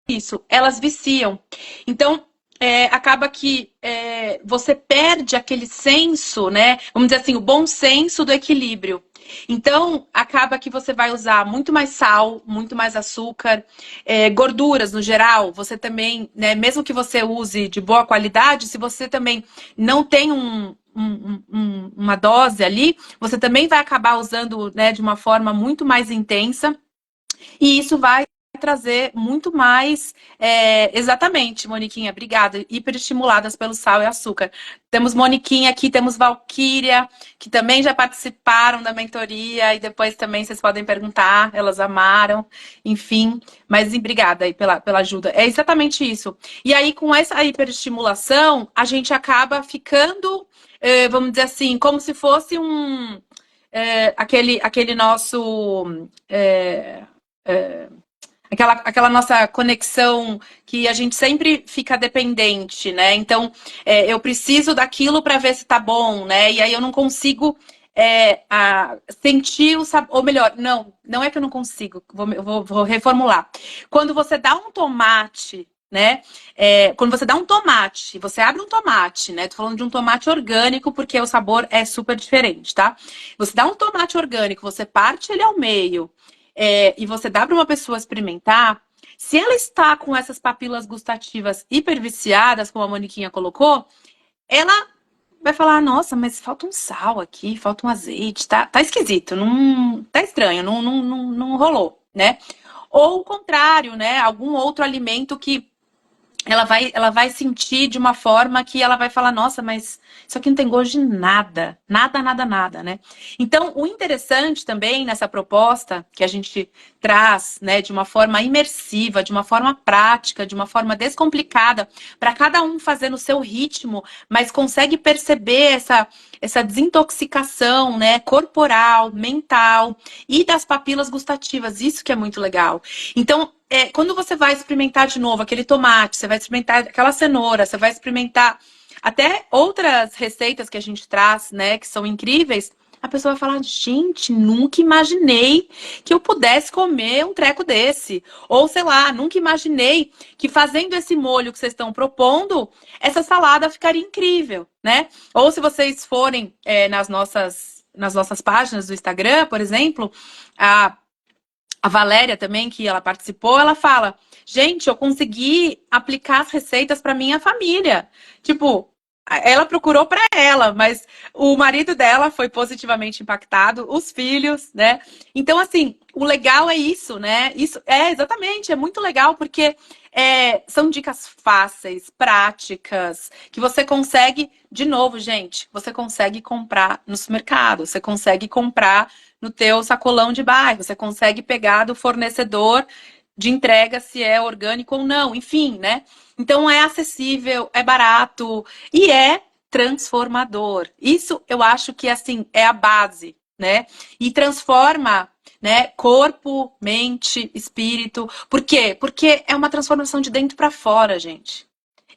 isso, elas viciam. Então, acaba que você perde aquele senso, né? Vamos dizer assim, o bom senso do equilíbrio. Então, acaba que você vai usar muito mais sal, muito mais açúcar, gorduras no geral. Você também, né, mesmo que você use de boa qualidade, se você também não tem uma dose ali, você também vai acabar usando, né, de uma forma muito mais intensa. E isso vai trazer muito mais, exatamente, Moniquinha, obrigada, hiperestimuladas pelo sal e açúcar. Temos Moniquinha aqui, temos Valquíria, que também já participaram da mentoria, e depois também vocês podem perguntar, elas amaram, enfim, mas obrigada aí pela ajuda. É exatamente isso. E aí, com essa hiperestimulação, a gente acaba ficando, vamos dizer assim, como se fosse aquele nosso... aquela nossa conexão que a gente sempre fica dependente, né? Então, eu preciso daquilo para ver se tá bom, né? E aí eu não consigo sentir o sabor. Ou melhor, não é que eu não consigo, vou reformular. Quando você dá um tomate, né? Quando você dá um tomate, você abre um tomate, né? Tô falando de um tomate orgânico, porque o sabor é super diferente, tá? Você dá um tomate orgânico, você parte ele ao meio. E você dá para uma pessoa experimentar, se ela está com essas papilas gustativas hiperviciadas, como a Moniquinha colocou, ela vai falar, nossa, mas falta um sal aqui, falta um azeite, tá esquisito, não, tá estranho, não rolou, né? Ou o contrário, né? Algum outro alimento que ela vai sentir de uma forma que ela vai falar, nossa, mas isso aqui não tem gosto de nada, nada, nada, nada, né? Então, o interessante também nessa proposta que a gente traz, né, de uma forma imersiva, de uma forma prática, de uma forma descomplicada, para cada um fazer no seu ritmo, mas consegue perceber essa desintoxicação, né, corporal, mental e das papilas gustativas, isso que é muito legal. Então, quando você vai experimentar de novo aquele tomate, você vai experimentar aquela cenoura, você vai experimentar até outras receitas que a gente traz, né, que são incríveis, a pessoa vai falar, gente, nunca imaginei que eu pudesse comer um treco desse. Ou, sei lá, nunca imaginei que fazendo esse molho que vocês estão propondo, essa salada ficaria incrível, né? Ou se vocês forem nas nossas páginas do Instagram, por exemplo, a Valéria também, que ela participou, ela fala, gente, eu consegui aplicar as receitas para minha família. Tipo, ela procurou para ela, mas o marido dela foi positivamente impactado, os filhos, né? Então, assim, o legal é isso, né? Isso é exatamente, é muito legal porque são dicas fáceis, práticas, que você consegue, de novo, gente, você consegue comprar no supermercado, você consegue comprar no teu sacolão de bairro, você consegue pegar do fornecedor de entrega se é orgânico ou não, enfim, né? Então é acessível, é barato e é transformador. Isso eu acho que assim é a base, né? E transforma, né, corpo, mente, espírito. Por quê? Porque é uma transformação de dentro para fora, gente.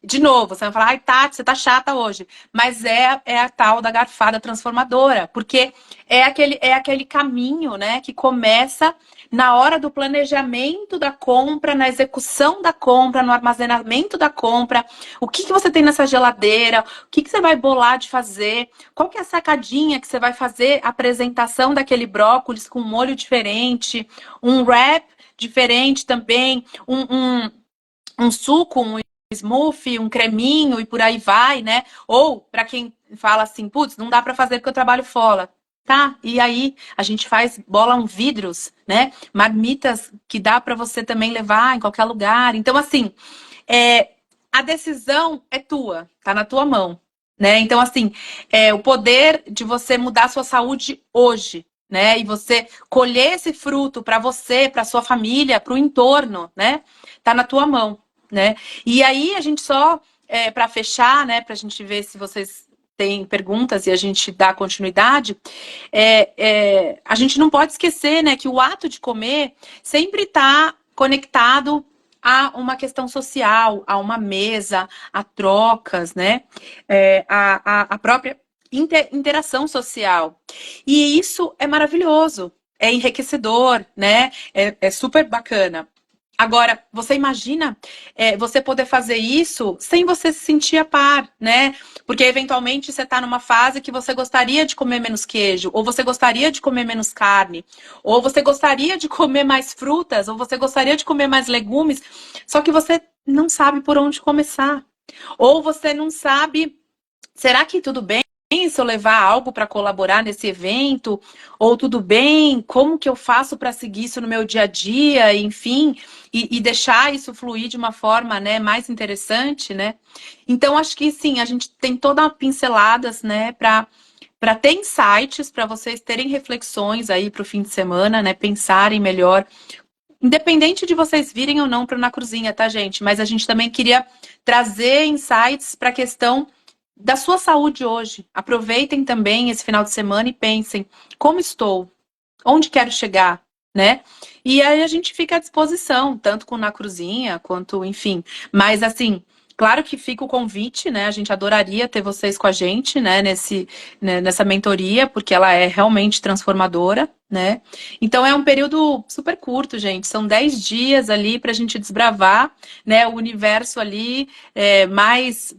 De novo, você vai falar, ai, Tati, você tá chata hoje. Mas é a tal da garfada transformadora, porque é aquele caminho, né, que começa na hora do planejamento da compra, na execução da compra, no armazenamento da compra. O que você tem nessa geladeira? O que você vai bolar de fazer? Qual que é a sacadinha que você vai fazer? A apresentação daquele brócolis com um molho diferente, um wrap diferente também, um suco, um smoothie, um creminho e por aí vai, né? Ou para quem fala assim, putz, não dá para fazer porque eu trabalho fora. Tá, e aí a gente bola vidros, né? Marmitas que dá para você também levar em qualquer lugar. Então, assim, a decisão é tua, tá na tua mão, né? Então, assim, o poder de você mudar a sua saúde hoje, né? E você colher esse fruto para você, para sua família, para o entorno, né? Tá na tua mão, né? E aí a gente só para fechar, né? Para a gente ver se vocês tem perguntas e a gente dá continuidade, a gente não pode esquecer, né, que o ato de comer sempre está conectado a uma questão social, a uma mesa, a trocas, né, a própria interação social. E isso é maravilhoso, é enriquecedor, né, é super bacana. Agora, você imagina você poder fazer isso sem você se sentir a par, né? Porque eventualmente você está numa fase que você gostaria de comer menos queijo, ou você gostaria de comer menos carne, ou você gostaria de comer mais frutas, ou você gostaria de comer mais legumes, só que você não sabe por onde começar. Ou você não sabe, será que tudo bem se eu levar algo para colaborar nesse evento? Ou tudo bem? Como que eu faço para seguir isso no meu dia a dia? Enfim, e deixar isso fluir de uma forma, né, mais interessante, né? Então, acho que sim, a gente tem toda uma pinceladas, né, para ter insights, para vocês terem reflexões aí para o fim de semana, né? Pensarem melhor. Independente de vocês virem ou não para Na Cruzinha, tá, gente? Mas a gente também queria trazer insights para a questão da sua saúde hoje. Aproveitem também esse final de semana e pensem: como estou? Onde quero chegar? Né? E aí a gente fica à disposição, tanto com Na Cruzinha, quanto, enfim. Mas assim, claro que fica o convite, né? A gente adoraria ter vocês com a gente, né? Nessa mentoria, porque ela é realmente transformadora, né? Então é um período super curto, gente. São 10 dias ali para a gente desbravar, né? O universo ali mais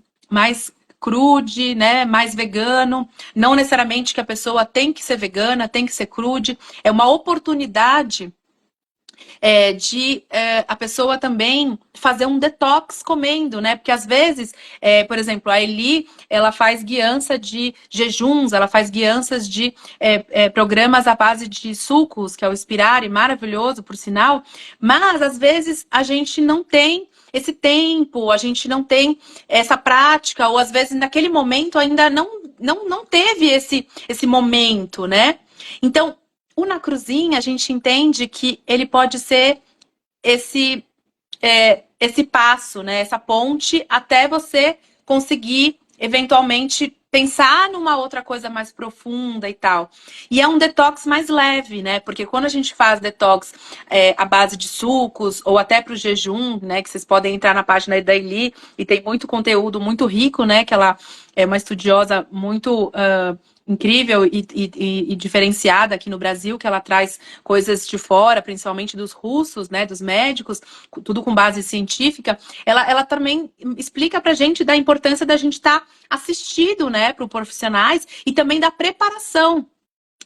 crude, né? Mais vegano. Não necessariamente que a pessoa tem que ser vegana, tem que ser crude. É uma oportunidade de a pessoa também fazer um detox comendo, né? Porque às vezes, por exemplo, a Eli, ela faz guiança de jejuns, ela faz guianças de programas à base de sucos, que é o Inspirare, maravilhoso, por sinal, mas às vezes a gente não tem esse tempo, a gente não tem essa prática, ou às vezes naquele momento ainda não teve esse momento, né? Então, o Na Cruzinha, a gente entende que ele pode ser esse, esse passo, né? Essa ponte até você conseguir, eventualmente, pensar numa outra coisa mais profunda e tal. E é um detox mais leve, né? Porque quando a gente faz detox à base de sucos ou até para o jejum, né? Que vocês podem entrar na página da Eli e tem muito conteúdo muito rico, né? Que ela é uma estudiosa muito incrível e diferenciada aqui no Brasil, que ela traz coisas de fora, principalmente dos russos, né, dos médicos, tudo com base científica. Ela também explica pra gente da importância da gente estar assistido, né, para profissionais e também da preparação.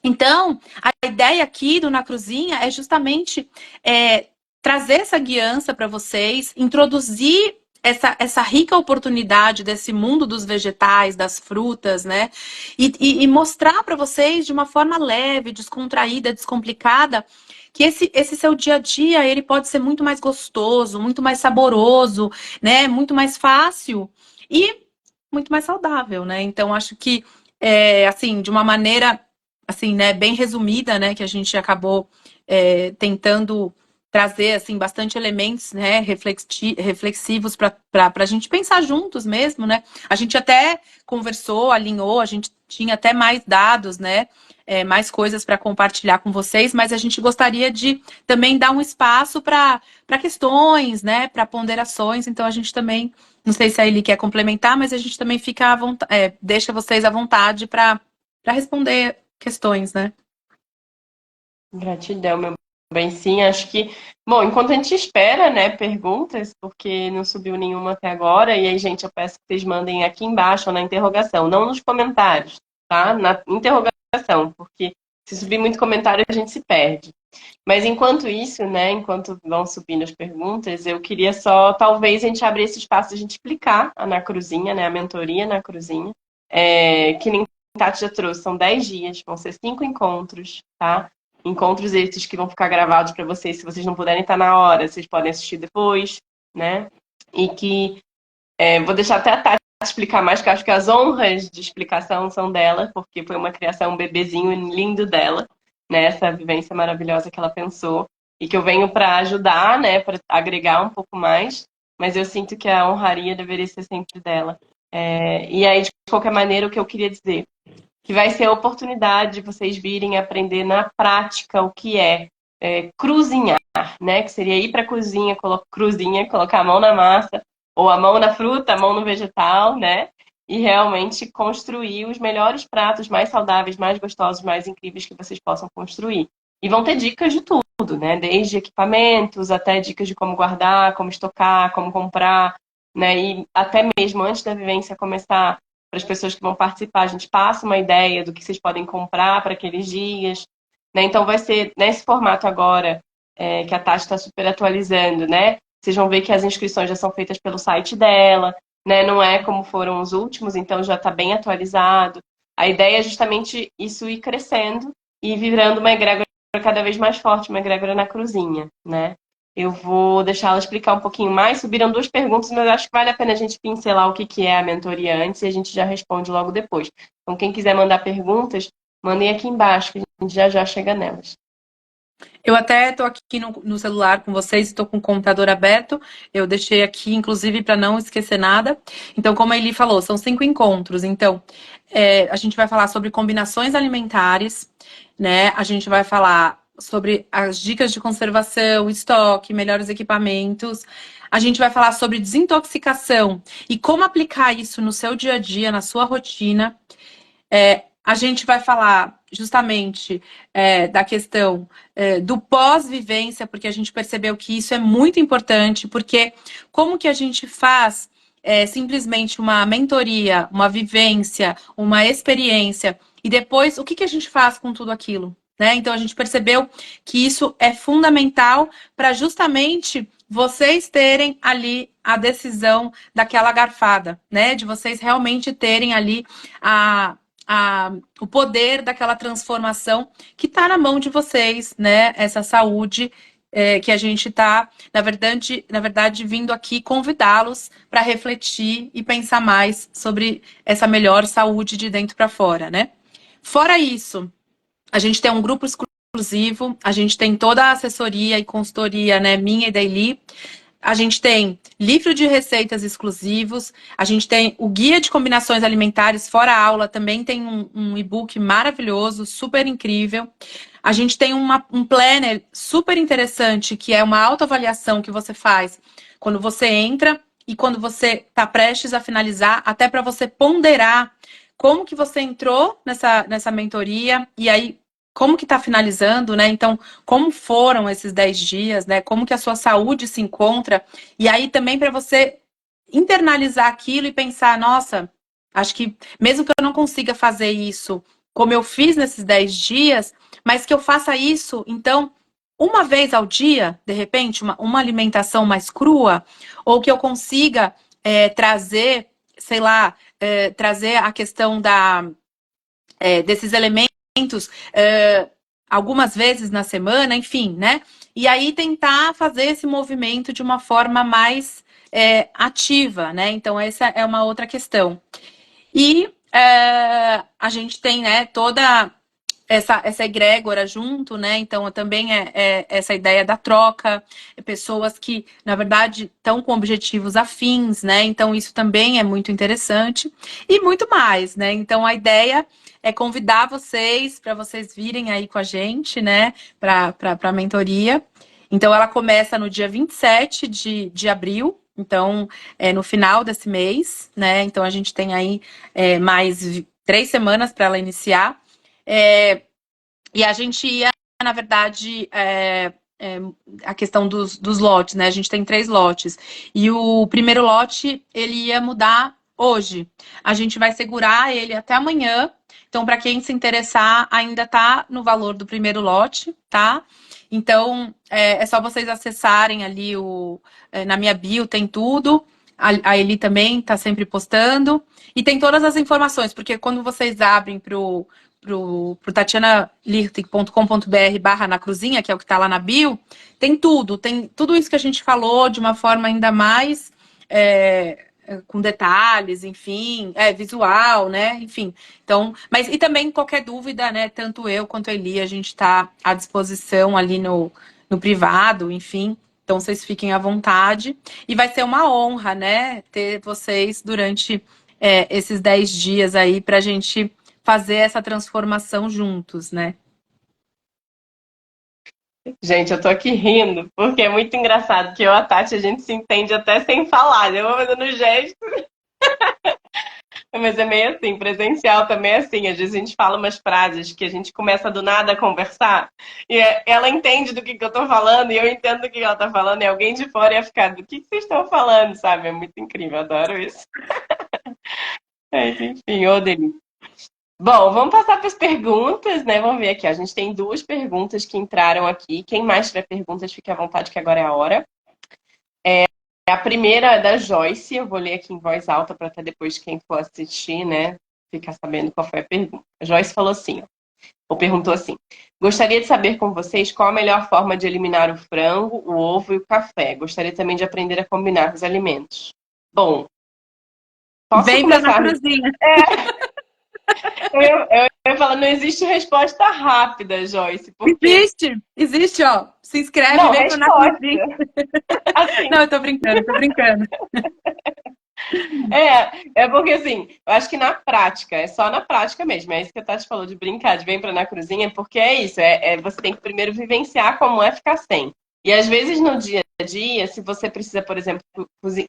Então, a ideia aqui do Na Cruzinha é justamente trazer essa guiança para vocês, introduzir essa rica oportunidade desse mundo dos vegetais, das frutas, né? E mostrar para vocês de uma forma leve, descontraída, descomplicada, que esse seu dia a dia ele pode ser muito mais gostoso, muito mais saboroso, né? Muito mais fácil e muito mais saudável, né? Então, acho que, assim, de uma maneira, assim, né, bem resumida, né, que a gente acabou tentando trazer assim bastante elementos, né, reflexivos para a gente pensar juntos mesmo, né? A gente até conversou, alinhou, a gente tinha até mais dados, né? Mais coisas para compartilhar com vocês, mas a gente gostaria de também dar um espaço para questões, né? Para ponderações. Então a gente também, não sei se a Eli quer complementar, mas a gente também fica à vontade, deixa vocês à vontade para responder questões, né? Gratidão, meu bem. Sim, acho que. Bom, enquanto a gente espera, né, perguntas, porque não subiu nenhuma até agora, e aí, gente, eu peço que vocês mandem aqui embaixo ou na interrogação, não nos comentários, tá? Na interrogação, porque se subir muito comentário a gente se perde. Mas enquanto isso, né, enquanto vão subindo as perguntas, eu queria só, talvez, a gente abrir esse espaço de a gente explicar a Na Cruzinha, né, a mentoria Na Cruzinha, que nem Tati já trouxe, são 10 dias, vão ser 5 encontros, tá? Encontros esses que vão ficar gravados para vocês, se vocês não puderem estar na hora, vocês podem assistir depois, né? E que vou deixar até a Tati explicar mais, porque eu acho que as honras de explicação são dela, porque foi uma criação, um bebezinho lindo dela, né? Essa vivência maravilhosa que ela pensou e que eu venho para ajudar, né? Para agregar um pouco mais, mas eu sinto que a honraria deveria ser sempre dela. E aí, de qualquer maneira, o que eu queria dizer? Que vai ser a oportunidade de vocês virem aprender na prática o que é cruzinhar, né? Que seria ir para a cozinha, colocar a mão na massa, ou a mão na fruta, a mão no vegetal, né? E realmente construir os melhores pratos mais saudáveis, mais gostosos, mais incríveis que vocês possam construir. E vão ter dicas de tudo, né? Desde equipamentos até dicas de como guardar, como estocar, como comprar, né? E até mesmo antes da vivência começar, para as pessoas que vão participar, a gente passa uma ideia do que vocês podem comprar para aqueles dias, né? Então vai ser nesse formato agora que a Tati está super atualizando, né? Vocês vão ver que as inscrições já são feitas pelo site dela, né? Não é como foram os últimos, então já está bem atualizado. A ideia é justamente isso ir crescendo e virando uma egrégora cada vez mais forte, uma egrégora na cruzinha, né? Eu vou deixar ela explicar um pouquinho mais. Subiram 2 perguntas, mas acho que vale a pena a gente pincelar o que é a mentoria antes e a gente já responde logo depois. Então, quem quiser mandar perguntas, mandem aqui embaixo, que a gente já chega nelas. Eu até estou aqui no celular com vocês, estou com o computador aberto. Eu deixei aqui, inclusive, para não esquecer nada. Então, como a Eli falou, são 5 encontros. Então, a gente vai falar sobre combinações alimentares, né? A gente vai falar sobre as dicas de conservação, estoque, melhores equipamentos. A gente vai falar sobre desintoxicação e como aplicar isso no seu dia a dia, na sua rotina. A gente vai falar justamente da questão do pós-vivência, porque a gente percebeu que isso é muito importante, porque como que a gente faz simplesmente uma mentoria, uma vivência, uma experiência, e depois o que a gente faz com tudo aquilo? Né? Então a gente percebeu que isso é fundamental para justamente vocês terem ali a decisão daquela garfada, né? De vocês realmente terem ali o poder daquela transformação que está na mão de vocês, né? Essa saúde que a gente está, na verdade, vindo aqui convidá-los para refletir e pensar mais sobre essa melhor saúde de dentro para fora, né? Fora isso, a gente tem um grupo exclusivo, a gente tem toda a assessoria e consultoria, né, minha e da Eli. A gente tem livro de receitas exclusivos, a gente tem o guia de combinações alimentares, fora a aula, também tem um e-book maravilhoso, super incrível. A gente tem um planner super interessante, que é uma autoavaliação que você faz quando você entra e quando você está prestes a finalizar, até para você ponderar como que você entrou nessa mentoria e aí como que está finalizando, né? Então, como foram esses 10 dias, né? Como que a sua saúde se encontra. E aí também para você internalizar aquilo e pensar, nossa, acho que mesmo que eu não consiga fazer isso como eu fiz nesses 10 dias, mas que eu faça isso, então, uma vez ao dia, de repente, uma alimentação mais crua, ou que eu consiga trazer, sei lá, trazer a questão desses elementos algumas vezes na semana, enfim, né? E aí tentar fazer esse movimento de uma forma mais ativa, né? Então, essa é uma outra questão. E a gente tem, né, toda essa egrégora junto, né? Então, também essa ideia da troca, pessoas que, na verdade, estão com objetivos afins, né? Então, isso também é muito interessante. E muito mais, né? Então, a ideia é convidar vocês para vocês virem aí com a gente, né? Para a mentoria. Então, ela começa no dia 27 de abril. Então, no final desse mês, né? Então, a gente tem aí mais 3 semanas para ela iniciar. E a gente ia, na verdade, a questão dos lotes, né? A gente tem 3 lotes. E o primeiro lote, ele ia mudar hoje. A gente vai segurar ele até amanhã. Então, para quem se interessar, ainda tá no valor do primeiro lote, tá? Então, é só vocês acessarem ali na minha bio, tem tudo. A Eli também tá sempre postando. E tem todas as informações, porque quando vocês abrem pro tatianalirting.com.br / na cruzinha, que é o que está lá na bio, tem tudo isso que a gente falou de uma forma ainda mais com detalhes, enfim, visual, né? Enfim. Então, e também qualquer dúvida, né? Tanto eu quanto a Eli, a gente está à disposição ali no privado, enfim. Então, vocês fiquem à vontade. E vai ser uma honra, né? Ter vocês durante esses 10 dias aí pra gente fazer essa transformação juntos, né? Gente, eu tô aqui rindo, porque é muito engraçado que eu e a Tati, a gente se entende até sem falar, né? Eu vou fazendo gesto, mas é meio assim, presencial também é assim. Às vezes a gente fala umas frases que a gente começa do nada a conversar, e ela entende do que eu tô falando, e eu entendo do que ela tá falando, e alguém de fora ia ficar, do que vocês estão falando, sabe? É muito incrível, eu adoro isso. Mas enfim, ô delícia. Bom, vamos passar para as perguntas, né? Vamos ver aqui. A gente tem duas perguntas que entraram aqui. Quem mais tiver perguntas, fique à vontade, que agora é a hora. A primeira é da Joyce. Eu vou ler aqui em voz alta para até depois quem for assistir, né? Ficar sabendo qual foi a pergunta. A Joyce falou assim, ó, ou perguntou assim: gostaria de saber com vocês qual a melhor forma de eliminar o frango, o ovo e o café. Gostaria também de aprender a combinar os alimentos. Bom, posso Vem pra na começar? cruzinha. Eu ia falar, não existe resposta rápida, Joyce, porque. Existe, existe, ó. Se inscreve, Não, vem pra na resposta. cruzinha. Assim, Não, eu tô brincando, tô brincando. é porque assim, eu acho que na prática, é só na prática mesmo. É isso que a Tati falou de brincar, de vem pra na cruzinha, porque é isso, você tem que primeiro vivenciar como é ficar sem. E às vezes no dia a dia, se você precisa, por exemplo,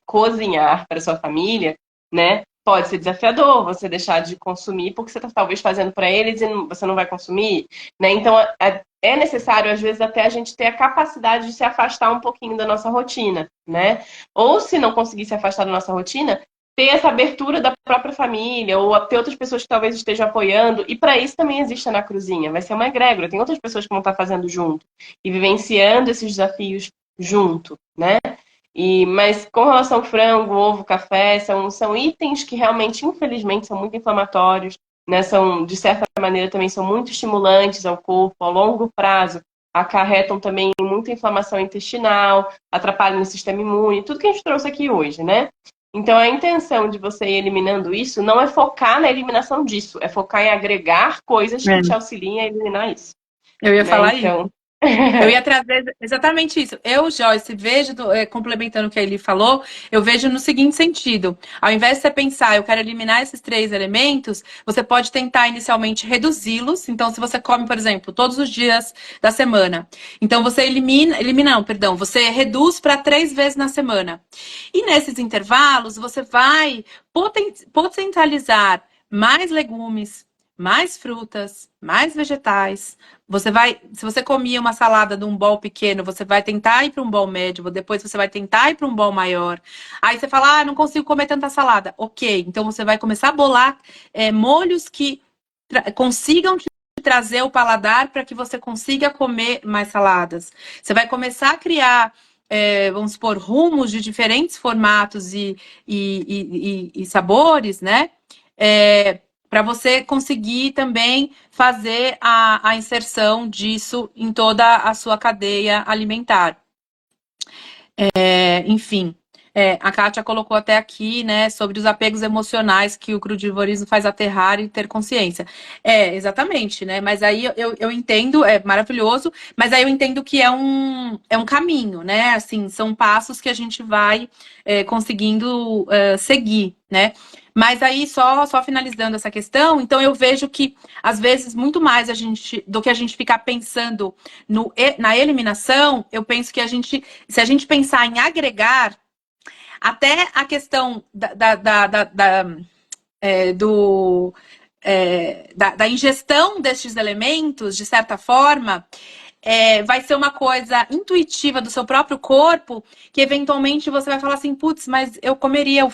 cozinhar para sua família, né? Pode ser desafiador você deixar de consumir porque você está talvez fazendo para eles e você não vai consumir, né? Então é necessário às vezes até a gente ter a capacidade de se afastar um pouquinho da nossa rotina, né? Ou se não conseguir se afastar da nossa rotina, ter essa abertura da própria família, ou ter outras pessoas que talvez estejam apoiando, e para isso também existe a Na Cruzinha, vai ser uma egrégora, tem outras pessoas que vão estar fazendo junto, e vivenciando esses desafios junto, né? Mas com relação ao frango, ovo, café, são itens que realmente, infelizmente, são muito inflamatórios, né? São, de certa maneira, também são muito estimulantes ao corpo, a longo prazo, acarretam também muita inflamação intestinal, atrapalham o sistema imune, tudo que a gente trouxe aqui hoje, né? Então, a intenção de você ir eliminando isso não é focar na eliminação disso, é focar em agregar coisas que te É, auxiliem a eliminar isso, eu ia né? falar isso. Então, Eu ia trazer exatamente isso. Eu, Joyce, vejo, complementando o que ele falou, eu vejo no seguinte sentido. Ao invés de você pensar, eu quero eliminar esses 3 elementos, você pode tentar inicialmente reduzi-los. Então, se você come, por exemplo, todos os dias da semana, então você não, perdão, você reduz para 3 vezes na semana. E nesses intervalos, você vai potencializar mais legumes, mais frutas, mais vegetais. Você vai, se você comia uma salada de um bowl pequeno, você vai tentar ir para um bowl médio, depois você vai tentar ir para um bowl maior. Aí você fala, não consigo comer tanta salada. Ok, então você vai começar a bolar molhos que consigam te trazer o paladar para que você consiga comer mais saladas. Você vai começar a criar, vamos supor, rumos de diferentes formatos e sabores, né? Para você conseguir também fazer a inserção disso em toda a sua cadeia alimentar. Enfim, a Kátia colocou até aqui, né, sobre os apegos emocionais que o crudivorismo faz aterrar e ter consciência. Exatamente, né? Mas aí eu entendo, é maravilhoso, mas aí eu entendo que é um caminho, né? Assim, são passos que a gente vai conseguindo seguir, né? Mas aí, só finalizando essa questão, então eu vejo que, às vezes, muito mais do que a gente ficar pensando na eliminação, eu penso que se a gente pensar em agregar, até a questão da ingestão destes elementos, de certa forma, vai ser uma coisa intuitiva do seu próprio corpo, que eventualmente você vai falar assim, putz, mas eu comeria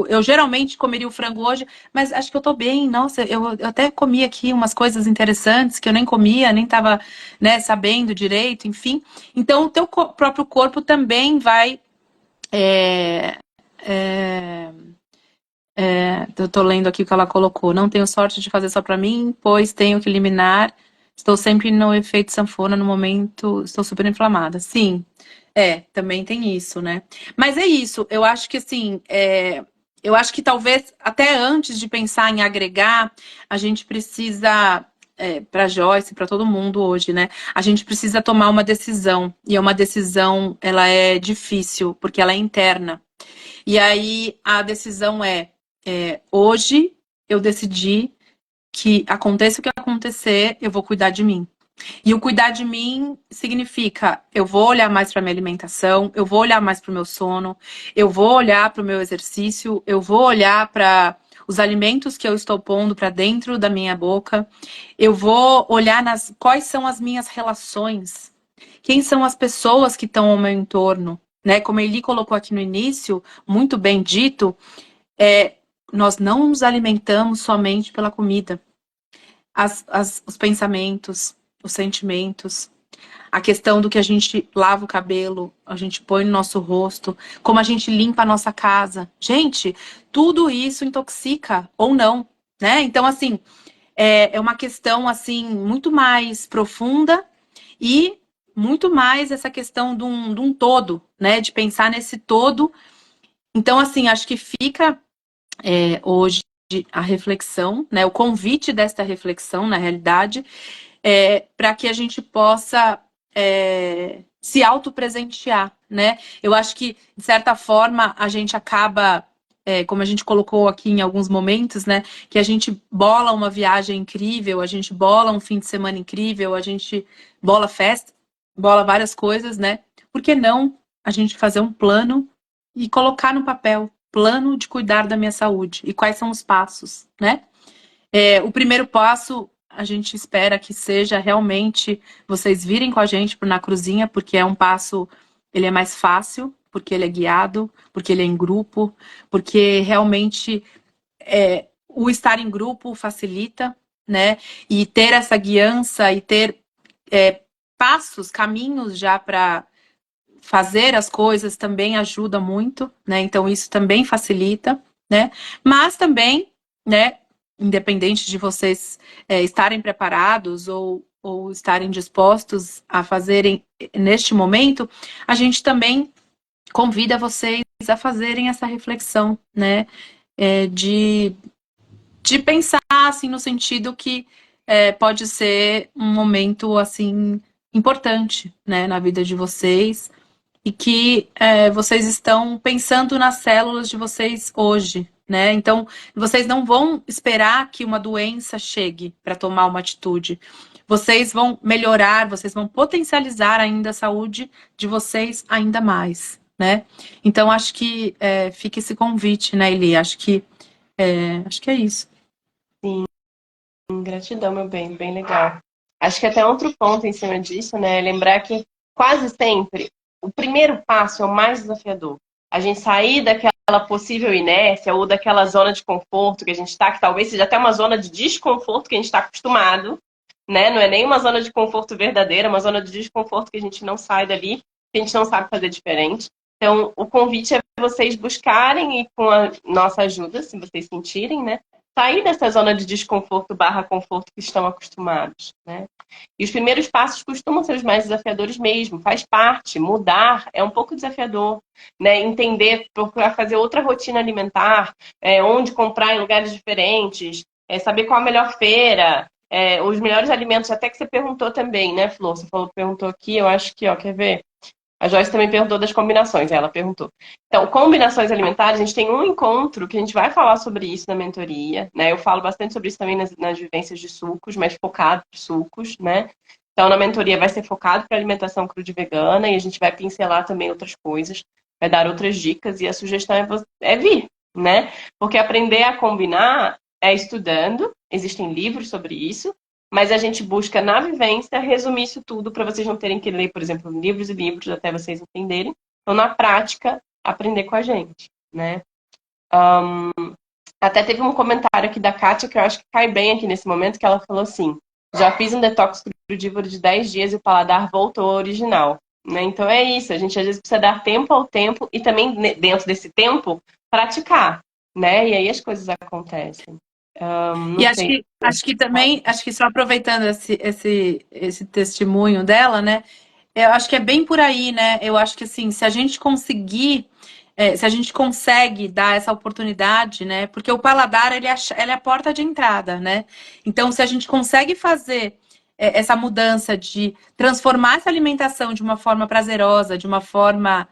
eu geralmente comeria o frango hoje, mas acho que eu tô bem, nossa, eu até comi aqui umas coisas interessantes que eu nem comia, nem tava, né, sabendo direito, enfim. Então, o teu próprio corpo também vai é, é, eu tô lendo aqui o que ela colocou. Não tenho sorte de fazer só pra mim, pois tenho que eliminar. Estou sempre no efeito sanfona no momento. Estou super inflamada. Sim, também tem isso, né? Mas é isso. Eu acho que assim, eu acho que talvez até antes de pensar em agregar, a gente precisa para Joyce, para todo mundo hoje, né? A gente precisa tomar uma decisão. E uma decisão, ela é difícil, porque ela é interna. E aí a decisão é Hoje eu decidi que aconteça o que acontecer, eu vou cuidar de mim. E o cuidar de mim significa, eu vou olhar mais para minha alimentação, eu vou olhar mais para o meu sono, eu vou olhar para o meu exercício, eu vou olhar para os alimentos que eu estou pondo para dentro da minha boca, eu vou olhar quais são as minhas relações, quem são as pessoas que estão ao meu entorno, né? Como a Eli colocou aqui no início, muito bem dito, nós não nos alimentamos somente pela comida. Os pensamentos, os sentimentos, a questão do que a gente lava o cabelo, a gente põe no nosso rosto, como a gente limpa a nossa casa. Gente, tudo isso intoxica ou não, né? Então, assim, é uma questão, assim, muito mais profunda e muito mais essa questão de um todo, né? De pensar nesse todo. Então, assim, acho que fica hoje a reflexão, né? O convite desta reflexão, na realidade, para que a gente possa se autopresentear, né? Eu acho que, de certa forma, a gente acaba, como a gente colocou aqui em alguns momentos, né? Que a gente bola uma viagem incrível, a gente bola um fim de semana incrível, a gente bola festa, bola várias coisas, né? Por que não a gente fazer um plano e colocar no papel, plano de cuidar da minha saúde e quais são os passos, né? O primeiro passo, a gente espera que seja realmente vocês virem com a gente na cruzinha, porque é um passo, ele é mais fácil, porque ele é guiado, porque ele é em grupo, porque realmente o estar em grupo facilita, né? E ter essa guiança e ter passos, caminhos já para fazer as coisas também ajuda muito, né? Então isso também facilita, né? Mas também, né? Independente de vocês estarem preparados ou estarem dispostos a fazerem neste momento, a gente também convida vocês a fazerem essa reflexão, né? De pensar assim no sentido que pode ser um momento assim importante, né, na vida de vocês e que vocês estão pensando nas células de vocês hoje, né? Então, vocês não vão esperar que uma doença chegue para tomar uma atitude. Vocês vão melhorar, vocês vão potencializar ainda a saúde de vocês ainda mais, né? Então, acho que fica esse convite, né, Eli? Acho que é isso. Sim, gratidão, meu bem, bem legal. Acho que até outro ponto em cima disso, né? É lembrar que quase sempre o primeiro passo é o mais desafiador. A gente sair daquela possível inércia ou daquela zona de conforto que a gente está, que talvez seja até uma zona de desconforto que a gente está acostumado, né? Não é nem uma zona de conforto verdadeira, é uma zona de desconforto que a gente não sai dali, que a gente não sabe fazer diferente. Então, o convite é vocês buscarem e com a nossa ajuda, se vocês sentirem, né? Sair dessa zona de desconforto barra conforto que estão acostumados, né? E os primeiros passos costumam ser os mais desafiadores mesmo, faz parte, mudar é um pouco desafiador, né? Entender, procurar fazer outra rotina alimentar, onde comprar em lugares diferentes, saber qual a melhor feira, os melhores alimentos, até que você perguntou também, né, Flor? Você perguntou aqui, eu acho que, ó, quer ver? A Joyce também perguntou das combinações, ela perguntou. Então, combinações alimentares, a gente tem um encontro que a gente vai falar sobre isso na mentoria, né? Eu falo bastante sobre isso também nas vivências de sucos, mas focado em sucos, né? Então, na mentoria vai ser focado para alimentação cruda e vegana e a gente vai pincelar também outras coisas, vai dar outras dicas e a sugestão é vir, né? Porque aprender a combinar é estudando, existem livros sobre isso, mas a gente busca, na vivência, resumir isso tudo para vocês não terem que ler, por exemplo, livros e livros até vocês entenderem. Então, na prática, aprender com a gente, né? Até teve um comentário aqui da Kátia que eu acho que cai bem aqui nesse momento, que ela falou assim, já fiz um detox crudívoro de 10 dias e o paladar voltou ao original. Né? Então é isso, a gente às vezes precisa dar tempo ao tempo e também, dentro desse tempo, praticar, né? E aí as coisas acontecem. E acho que também, acho que só aproveitando esse testemunho dela, né? Eu acho que é bem por aí, né? Eu acho que assim, se a gente conseguir, se a gente consegue dar essa oportunidade, né? Porque o paladar, ele é a porta de entrada, né? Então, se a gente consegue fazer essa mudança de transformar essa alimentação de uma forma prazerosa, de uma forma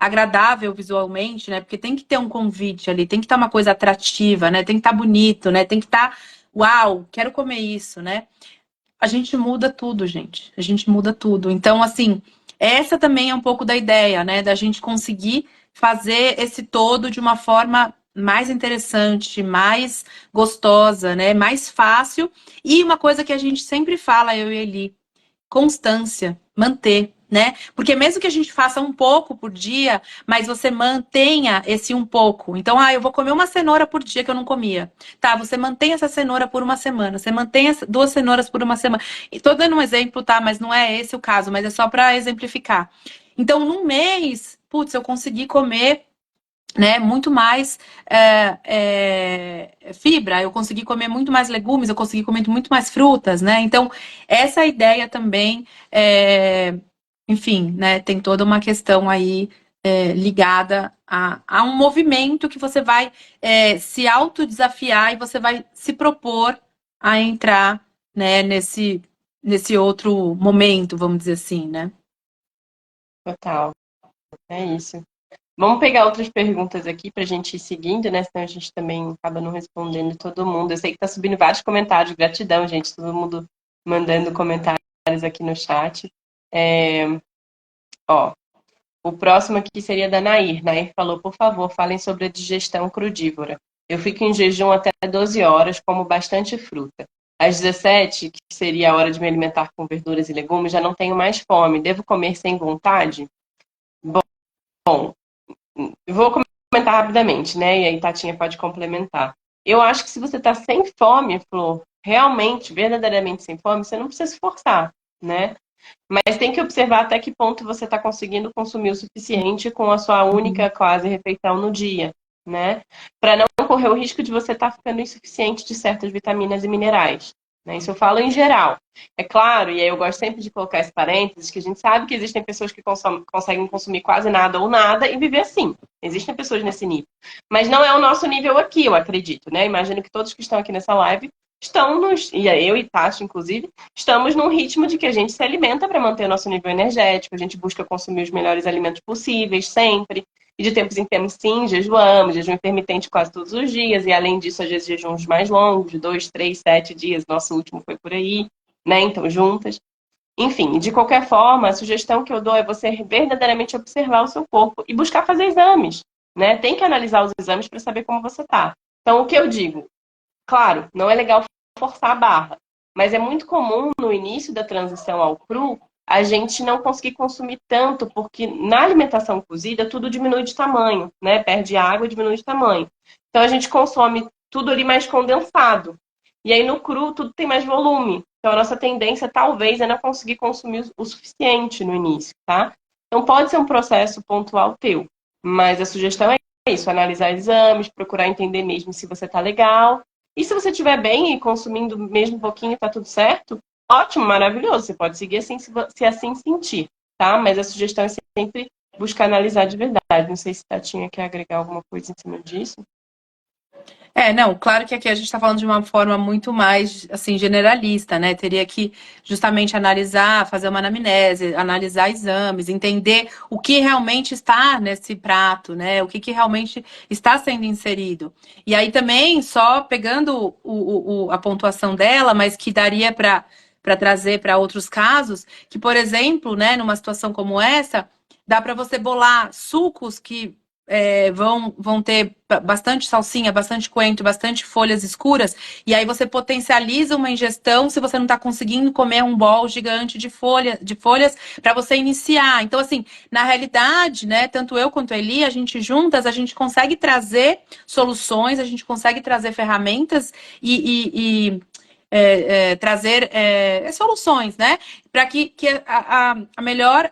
agradável visualmente, né? Porque tem que ter um convite ali, tem que estar uma coisa atrativa, né? Tem que estar bonito, né? Tem que estar, uau, quero comer isso, né? A gente muda tudo, gente. A gente muda tudo. Então, assim, essa também é um pouco da ideia, né? Da gente conseguir fazer esse todo de uma forma mais interessante, mais gostosa, né? Mais fácil. E uma coisa que a gente sempre fala, eu e Eli, constância, manter, né? Porque mesmo que a gente faça um pouco por dia, mas você mantenha esse um pouco. Então, eu vou comer uma cenoura por dia que eu não comia. Tá, você mantém essa cenoura por uma semana, você mantém as 2 cenouras por uma semana. E tô dando um exemplo, tá? Mas não é esse o caso, mas é só para exemplificar. Então, num mês, putz, eu consegui comer, né, muito mais fibra, eu consegui comer muito mais legumes, eu consegui comer muito mais frutas, né? Então, essa ideia também, enfim, né, tem toda uma questão aí ligada a um movimento que você vai se autodesafiar e você vai se propor a entrar, né, nesse outro momento, vamos dizer assim, né? Total, é isso. Vamos pegar outras perguntas aqui para a gente ir seguindo, né? Senão a gente também acaba não respondendo todo mundo. Eu sei que está subindo vários comentários. Gratidão, gente. Todo mundo mandando comentários aqui no chat. Ó, o próximo aqui seria da Nair. Nair falou, por favor, falem sobre a digestão crudívora. Eu fico em jejum até 12 horas, como bastante fruta. Às 17, que seria a hora de me alimentar com verduras e legumes, já não tenho mais fome. Devo comer sem vontade? Bom, eu vou comentar rapidamente, né? E aí Tatinha pode complementar. Eu acho que se você tá sem fome, Flor, realmente, verdadeiramente sem fome, você não precisa se forçar, né? Mas tem que observar até que ponto você está conseguindo consumir o suficiente com a sua única quase refeição no dia, né? Para não correr o risco de você estar ficando insuficiente de certas vitaminas e minerais. Né? Isso eu falo em geral. É claro, e aí eu gosto sempre de colocar esse parênteses, que a gente sabe que existem pessoas que conseguem consumir quase nada ou nada e viver assim. Existem pessoas nesse nível. Mas não é o nosso nível aqui, eu acredito, né? Imagino que todos que estão aqui nessa live e eu e Tati, inclusive, estamos num ritmo de que a gente se alimenta para manter o nosso nível energético, a gente busca consumir os melhores alimentos possíveis, sempre. E de tempos em tempos, sim, jejuamos, jejum intermitente quase todos os dias, e além disso, às vezes, jejuns mais longos, de 2, 3, 7 dias, nosso último foi por aí, né? Então, juntas. Enfim, de qualquer forma, a sugestão que eu dou é você verdadeiramente observar o seu corpo e buscar fazer exames, né? Tem que analisar os exames para saber como você tá. Então, o que eu digo? Claro, não é legal forçar a barra, mas é muito comum no início da transição ao cru a gente não conseguir consumir tanto, porque na alimentação cozida tudo diminui de tamanho, né? Perde água, diminui de tamanho. Então a gente consome tudo ali mais condensado. E aí no cru tudo tem mais volume. Então a nossa tendência talvez é não conseguir consumir o suficiente no início, tá? Então pode ser um processo pontual teu, mas a sugestão é isso, analisar exames, procurar entender mesmo se você tá legal. E se você estiver bem e consumindo mesmo um pouquinho, tá tudo certo, ótimo, maravilhoso. Você pode seguir assim se assim sentir, tá? Mas a sugestão é sempre buscar analisar de verdade. Não sei se Tatinha quer agregar alguma coisa em cima disso. Não, claro que aqui a gente está falando de uma forma muito mais, assim, generalista, né? Teria que justamente analisar, fazer uma anamnese, analisar exames, entender o que realmente está nesse prato, né? O que realmente está sendo inserido. E aí também, só pegando a pontuação dela, mas que daria para trazer para outros casos, que, por exemplo, né, numa situação como essa, dá para você bolar sucos que vão ter bastante salsinha, bastante coentro, bastante folhas escuras, e aí você potencializa uma ingestão se você não está conseguindo comer um bol gigante de folhas para você iniciar. Então, assim, na realidade, né, tanto eu quanto a Eli, a gente juntas, a gente consegue trazer soluções, a gente consegue trazer ferramentas e trazer soluções, né? Para que a melhor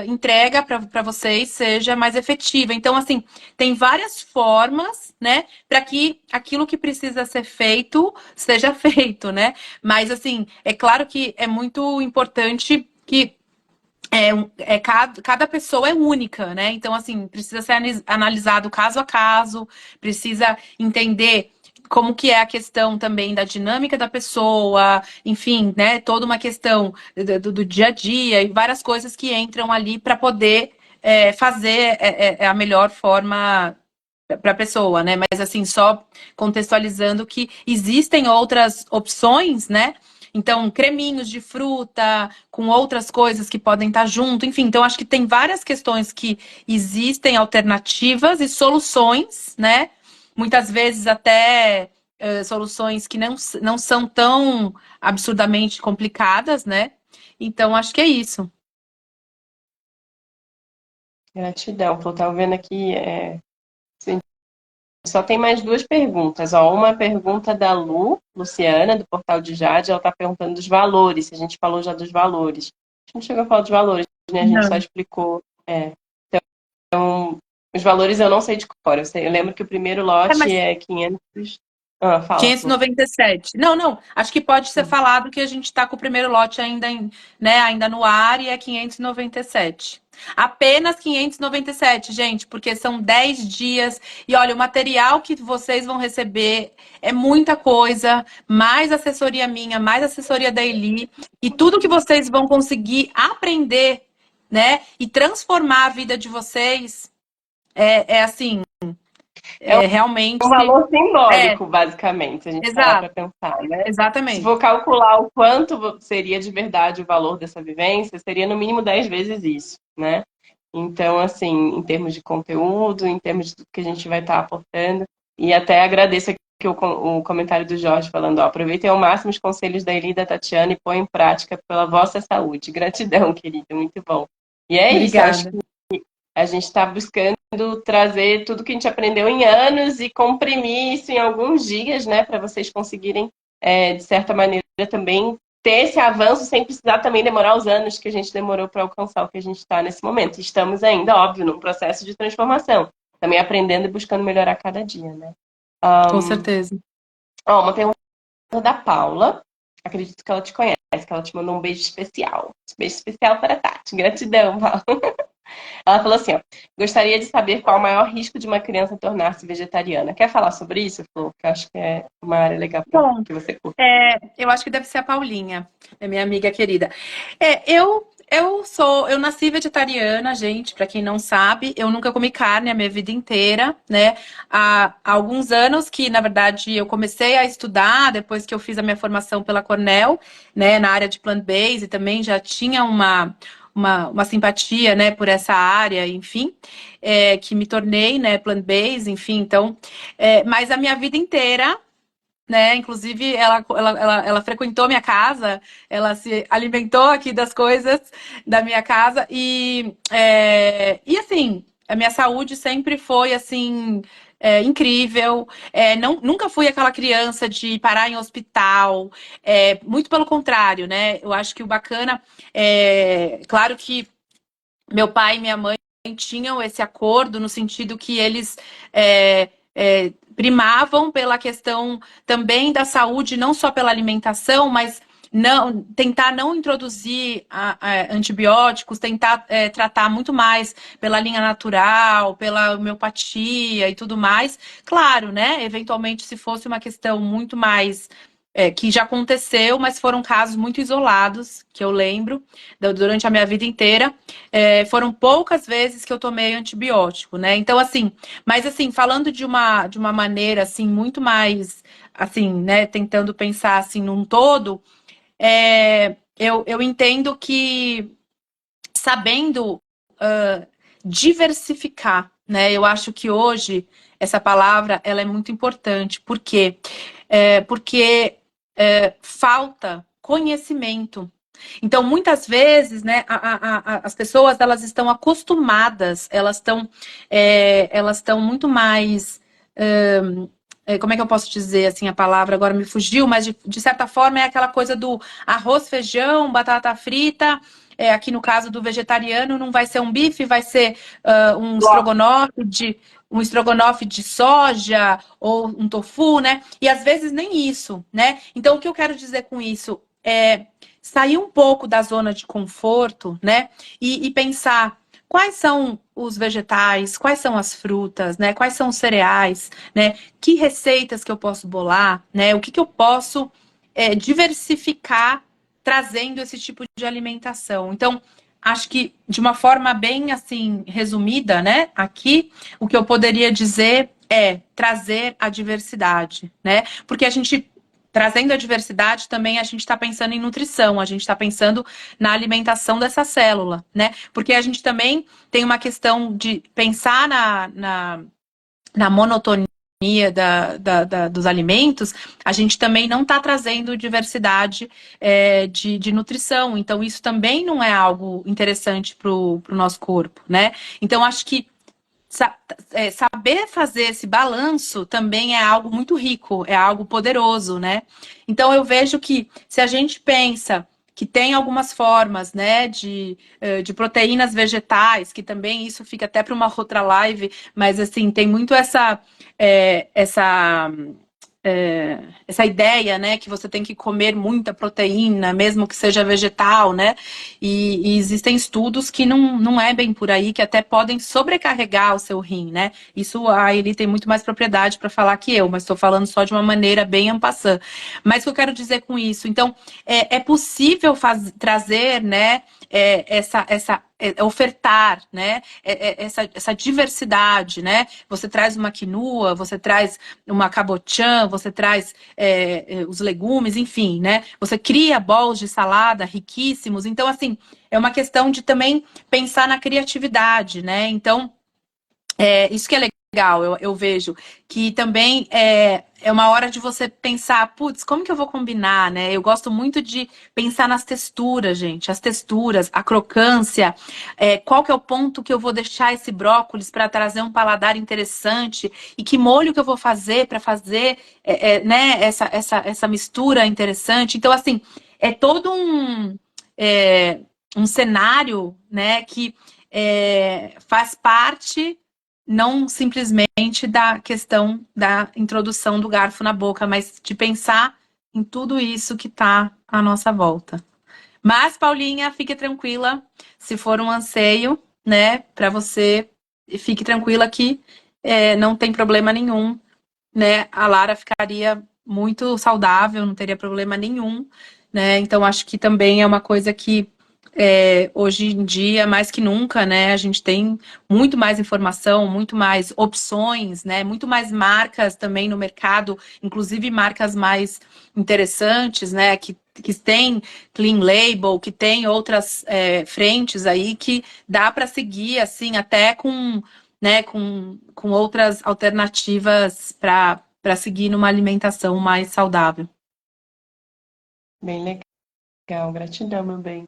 entrega para vocês seja mais efetiva. Então, assim, tem várias formas, né? Para que aquilo que precisa ser feito seja feito, né? Mas, assim, é claro que é muito importante que cada pessoa é única, né? Então, assim, precisa ser analisado caso a caso, precisa entender como que é a questão também da dinâmica da pessoa, enfim, né? Toda uma questão do dia a dia e várias coisas que entram ali para poder fazer a melhor forma para a pessoa, né? Mas assim, só contextualizando que existem outras opções, né? Então, creminhos de fruta, com outras coisas que podem estar junto, enfim. Então, acho que tem várias questões que existem alternativas e soluções, né? Muitas vezes até soluções que não são tão absurdamente complicadas, né? Então, acho que é isso. Gratidão. Eu estava vendo aqui, só tem mais duas perguntas. Ó, uma pergunta da Luciana, do Portal de Jade. Ela está perguntando dos valores, se a gente falou já dos valores. A gente não chegou a falar dos valores, né? A gente só Não. explicou. Então, os valores eu não sei de cor. Eu lembro que o primeiro lote Mas é 500. Ah, fala, Flor. 597. Não. Acho que pode ser falado que a gente está com o primeiro lote ainda, ainda no ar e é 597. Apenas 597, gente, porque são 10 dias. E olha, o material que vocês vão receber é muita coisa, mais assessoria minha, mais assessoria da Eli, e tudo que vocês vão conseguir aprender, né? E transformar a vida de vocês assim, É realmente. um valor É, simbólico, basicamente, se a gente parar para exato, pensar, né? Se exatamente. for calcular o quanto seria de verdade o valor dessa vivência, seria no mínimo 10 vezes isso, né? Então, assim, em termos de conteúdo, em termos de tudo que a gente vai estar aportando, e até agradeço aqui o comentário do Jorge falando, ó, aproveitem ao máximo os conselhos da Eli e da Tatiana e põem em prática pela vossa saúde. Gratidão, querida, muito bom. E é isso, acho Obrigada. que a gente está buscando trazer tudo que a gente aprendeu em anos e comprimir isso em alguns dias, né, para vocês conseguirem, de certa maneira, também ter esse avanço sem precisar também demorar os anos que a gente demorou para alcançar o que a gente está nesse momento. Estamos ainda, óbvio, num processo de transformação, também aprendendo e buscando melhorar cada dia, né? Com certeza. Ó, uma pergunta da Paula, acredito que ela te conhece, que ela te mandou um beijo especial. Um beijo especial para a Tati. Gratidão, Paula. Ela falou assim, ó, gostaria de saber qual o maior risco de uma criança tornar-se vegetariana. Quer falar sobre isso, Flor? Que eu acho que é uma área legal Bom, que você curte. eu acho que deve ser a Paulinha, é minha amiga querida. Eu nasci vegetariana, gente, para quem não sabe, eu nunca comi carne a minha vida inteira, né? Há alguns anos que, na verdade, eu comecei a estudar, depois que eu fiz a minha formação pela Cornell, né, na área de plant-based, e também já tinha uma simpatia, né, por essa área, enfim, que me tornei, né, plant-based, enfim, então, mas a minha vida inteira, né? Inclusive, ela frequentou minha casa, ela se alimentou aqui das coisas da minha casa e assim, a minha saúde sempre foi assim. Incrível, nunca fui aquela criança de parar em hospital, muito pelo contrário, né? Eu acho que o bacana claro que meu pai e minha mãe tinham esse acordo no sentido que eles primavam pela questão também da saúde, não só pela alimentação, mas tentar não introduzir antibióticos, tentar tratar muito mais pela linha natural, pela homeopatia e tudo mais. Claro, né? Eventualmente, se fosse uma questão muito mais que já aconteceu, mas foram casos muito isolados, que eu lembro, durante a minha vida inteira. Foram poucas vezes que eu tomei antibiótico, né? Então, assim, mas assim, falando de uma maneira assim, muito mais assim, né? Tentando pensar assim num todo, eu entendo que sabendo diversificar, né? Eu acho que hoje essa palavra ela é muito importante. Por quê? Porque falta conhecimento. Então, muitas vezes, né, as pessoas elas estão acostumadas, elas estão muito mais como é que eu posso dizer assim a palavra agora me fugiu, mas de certa forma é aquela coisa do arroz, feijão, batata frita. Aqui no caso do vegetariano não vai ser um bife, vai ser um estrogonofe de soja ou um tofu, né? E às vezes nem isso, né? Então o que eu quero dizer com isso é sair um pouco da zona de conforto, né? E pensar quais são os vegetais, quais são as frutas, né? Quais são os cereais, né? Que receitas que eu posso bolar, né? O que eu posso diversificar trazendo esse tipo de alimentação. Então, acho que de uma forma bem assim resumida, né? Aqui o que eu poderia dizer é trazer a diversidade, né? Porque a gente trazendo a diversidade também a gente está pensando em nutrição, a gente está pensando na alimentação dessa célula, né? Porque a gente também tem uma questão de pensar na monotonia dos alimentos, a gente também não está trazendo diversidade de nutrição. Então, isso também não é algo interessante para o nosso corpo, né? Então, acho que saber fazer esse balanço também é algo muito rico, é algo poderoso, né? Então eu vejo que se a gente pensa que tem algumas formas, né, de proteínas vegetais, que também isso fica até para uma outra live, mas assim, tem muito essa ideia, né, que você tem que comer muita proteína, mesmo que seja vegetal, né? E existem estudos que não é bem por aí, que até podem sobrecarregar o seu rim, né? Isso a Eli tem muito mais propriedade para falar que eu, mas estou falando só de uma maneira bem en passant. Mas o que eu quero dizer com isso? Então, é possível trazer, né, ofertar, né, essa diversidade, né? Você traz uma quinua, você traz uma cabotiã, você traz os legumes, enfim, né? Você cria bowls de salada riquíssimos. Então, assim, é uma questão de também pensar na criatividade, né? Então, isso que é legal, eu vejo que também é uma hora de você pensar, putz, como que eu vou combinar, né? Eu gosto muito de pensar nas texturas, gente, as texturas, a crocância, qual que é o ponto que eu vou deixar esse brócolis para trazer um paladar interessante e que molho que eu vou fazer para fazer, né, essa mistura interessante. Então, assim, é todo um cenário, né, que faz parte não simplesmente da questão da introdução do garfo na boca, mas de pensar em tudo isso que está à nossa volta. Mas, Paulinha, fique tranquila, se for um anseio, né, para você, fique tranquila que não tem problema nenhum, né? A Lara ficaria muito saudável, não teria problema nenhum, né? Então, acho que também é uma coisa que hoje em dia, mais que nunca, né, a gente tem muito mais informação, muito mais opções, né, muito mais marcas também no mercado, inclusive marcas mais interessantes, né, que tem clean label, que tem outras frentes aí que dá para seguir, assim, até com, né, com outras alternativas para seguir numa alimentação mais saudável. Bem legal, gratidão, meu bem.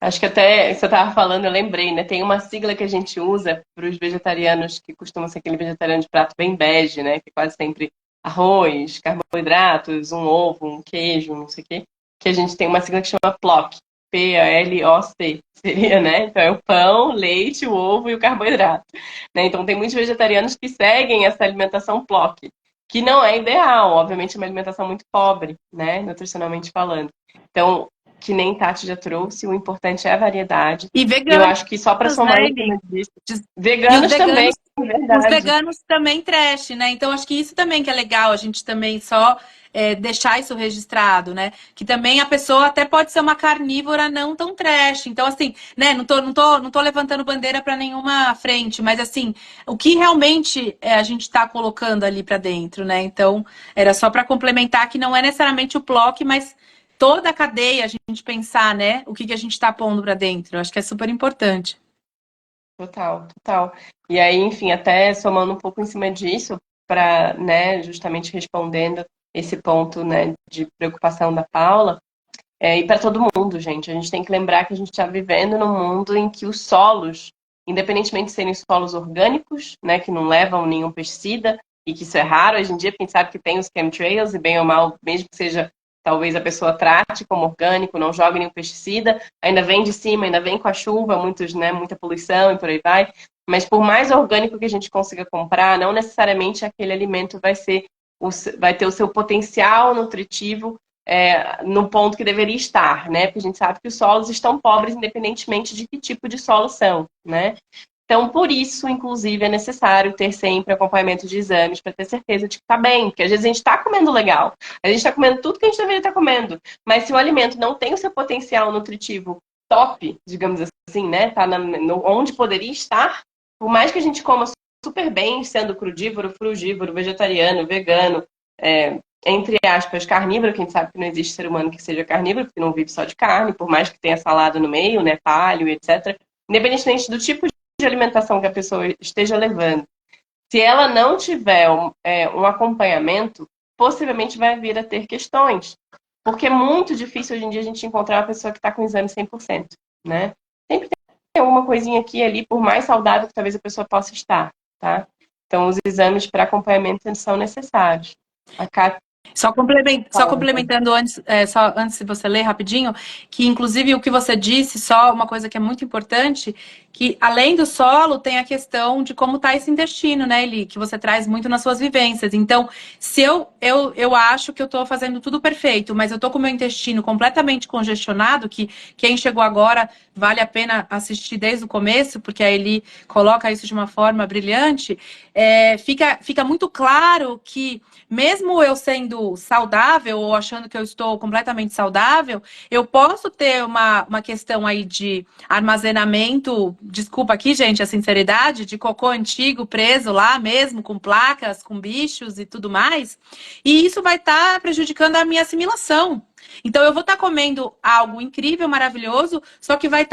Acho que até você estava falando, eu lembrei, né? Tem uma sigla que a gente usa para os vegetarianos que costumam ser aquele vegetariano de prato bem bege, né? Que é quase sempre arroz, carboidratos, um ovo, um queijo, não sei o quê. Que a gente tem uma sigla que chama PLOC, P-A-L-O-C, seria, né? Então é o pão, leite, o ovo e o carboidrato. Né? Então tem muitos vegetarianos que seguem essa alimentação PLOC, que não é ideal, obviamente é uma alimentação muito pobre, né? Nutricionalmente falando. Então, que nem Tati já trouxe, o importante é a variedade. E E eu veganos, acho que só para somar né, em cima disso, e veganos também, os verdade. veganos também trash, né? Então acho que isso também que é legal, a gente também só deixar isso registrado, né? Que também a pessoa até pode ser uma carnívora não tão trash. Então, assim, né? Não tô levantando bandeira para nenhuma frente, mas assim, o que realmente a gente está colocando ali para dentro, né? Então, era só para complementar que não é necessariamente o bloco, mas toda a cadeia a gente pensar, né? O que a gente está pondo para dentro. Eu acho que é super importante. Total, total. E aí, enfim, até somando um pouco em cima disso, para, né, justamente respondendo esse ponto, né, de preocupação da Paula, e para todo mundo, gente. A gente tem que lembrar que a gente está vivendo num mundo em que os solos, independentemente de serem solos orgânicos, né, que não levam nenhum pesticida, e que isso é raro hoje em dia, porque a gente sabe que tem os chemtrails, e bem ou mal, mesmo que seja, talvez a pessoa trate como orgânico, não jogue nenhum pesticida, ainda vem de cima, ainda vem com a chuva, muitos, né, muita poluição e por aí vai. Mas por mais orgânico que a gente consiga comprar, não necessariamente aquele alimento vai ter o seu potencial nutritivo no ponto que deveria estar, né? Porque a gente sabe que os solos estão pobres independentemente de que tipo de solo são, né? Então, por isso, inclusive, é necessário ter sempre acompanhamento de exames para ter certeza de que está bem, porque às vezes a gente está comendo legal, a gente está comendo tudo que a gente deveria estar comendo, mas se o alimento não tem o seu potencial nutritivo top, digamos assim, né? Tá onde poderia estar, por mais que a gente coma super bem, sendo crudívoro, frugívoro, vegetariano, vegano, entre aspas, carnívoro, que a gente sabe que não existe ser humano que seja carnívoro, porque não vive só de carne, por mais que tenha salada no meio, né, paleo, etc. Independentemente do tipo de alimentação que a pessoa esteja levando, se ela não tiver um acompanhamento, possivelmente vai vir a ter questões. Porque é muito difícil hoje em dia a gente encontrar uma pessoa que está com exame 100%, né? Sempre tem alguma coisinha aqui e ali, por mais saudável que talvez a pessoa possa estar, tá? Então, os exames para acompanhamento são necessários. A Só complementando antes, só antes de você ler rapidinho, que inclusive o que você disse, só uma coisa que é muito importante, que além do solo tem a questão de como está esse intestino, né, Eli, que você traz muito nas suas vivências. Então, se eu acho que eu estou fazendo tudo perfeito, mas eu estou com o meu intestino completamente congestionado, que quem chegou agora vale a pena assistir desde o começo, porque a Eli coloca isso de uma forma brilhante, fica muito claro que mesmo eu sendo saudável ou achando que eu estou completamente saudável, eu posso ter uma questão aí de armazenamento, desculpa aqui, gente, a sinceridade, de cocô antigo preso lá mesmo, com placas, com bichos e tudo mais, e isso vai estar prejudicando a minha assimilação. Então, eu vou estar comendo algo incrível, maravilhoso, só que vai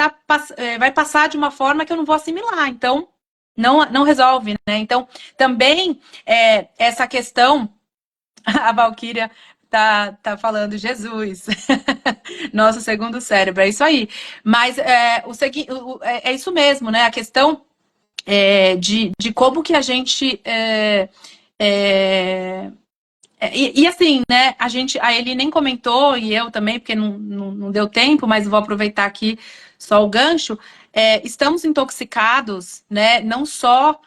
passar de uma forma que eu não vou assimilar. Então, não resolve, né? Então, também essa questão. A Valquíria tá falando, Jesus, nosso segundo cérebro, é isso aí. Mas é isso mesmo, né? A questão de como que a gente. Assim, né? A Eli nem comentou, e eu também, porque não deu tempo, mas vou aproveitar aqui só o gancho. Estamos intoxicados, né? Não só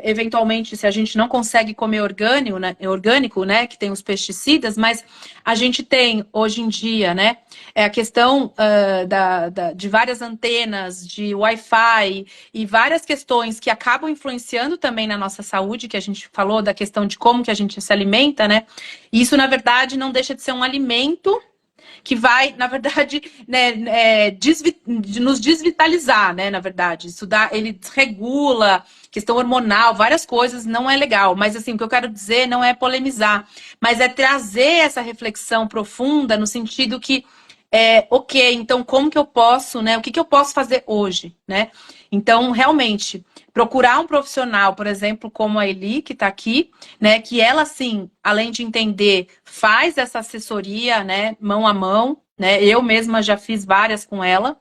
eventualmente, se a gente não consegue comer orgânico, né, que tem os pesticidas, mas a gente tem, hoje em dia, né, a questão de várias antenas, de Wi-Fi e várias questões que acabam influenciando também na nossa saúde, que a gente falou da questão de como que a gente se alimenta, né, e isso, na verdade, não deixa de ser um alimento que vai, na verdade, né, nos desvitalizar, né, na verdade. Ele desregula, questão hormonal, várias coisas, não é legal. Mas, assim, o que eu quero dizer não é polemizar, mas é trazer essa reflexão profunda no sentido que, ok, então como que eu posso, né, o que eu posso fazer hoje, né? Então, realmente, procurar um profissional, por exemplo, como a Eli, que está aqui, né, que ela, sim, além de entender, faz essa assessoria, né, mão a mão, né, eu mesma já fiz várias com ela,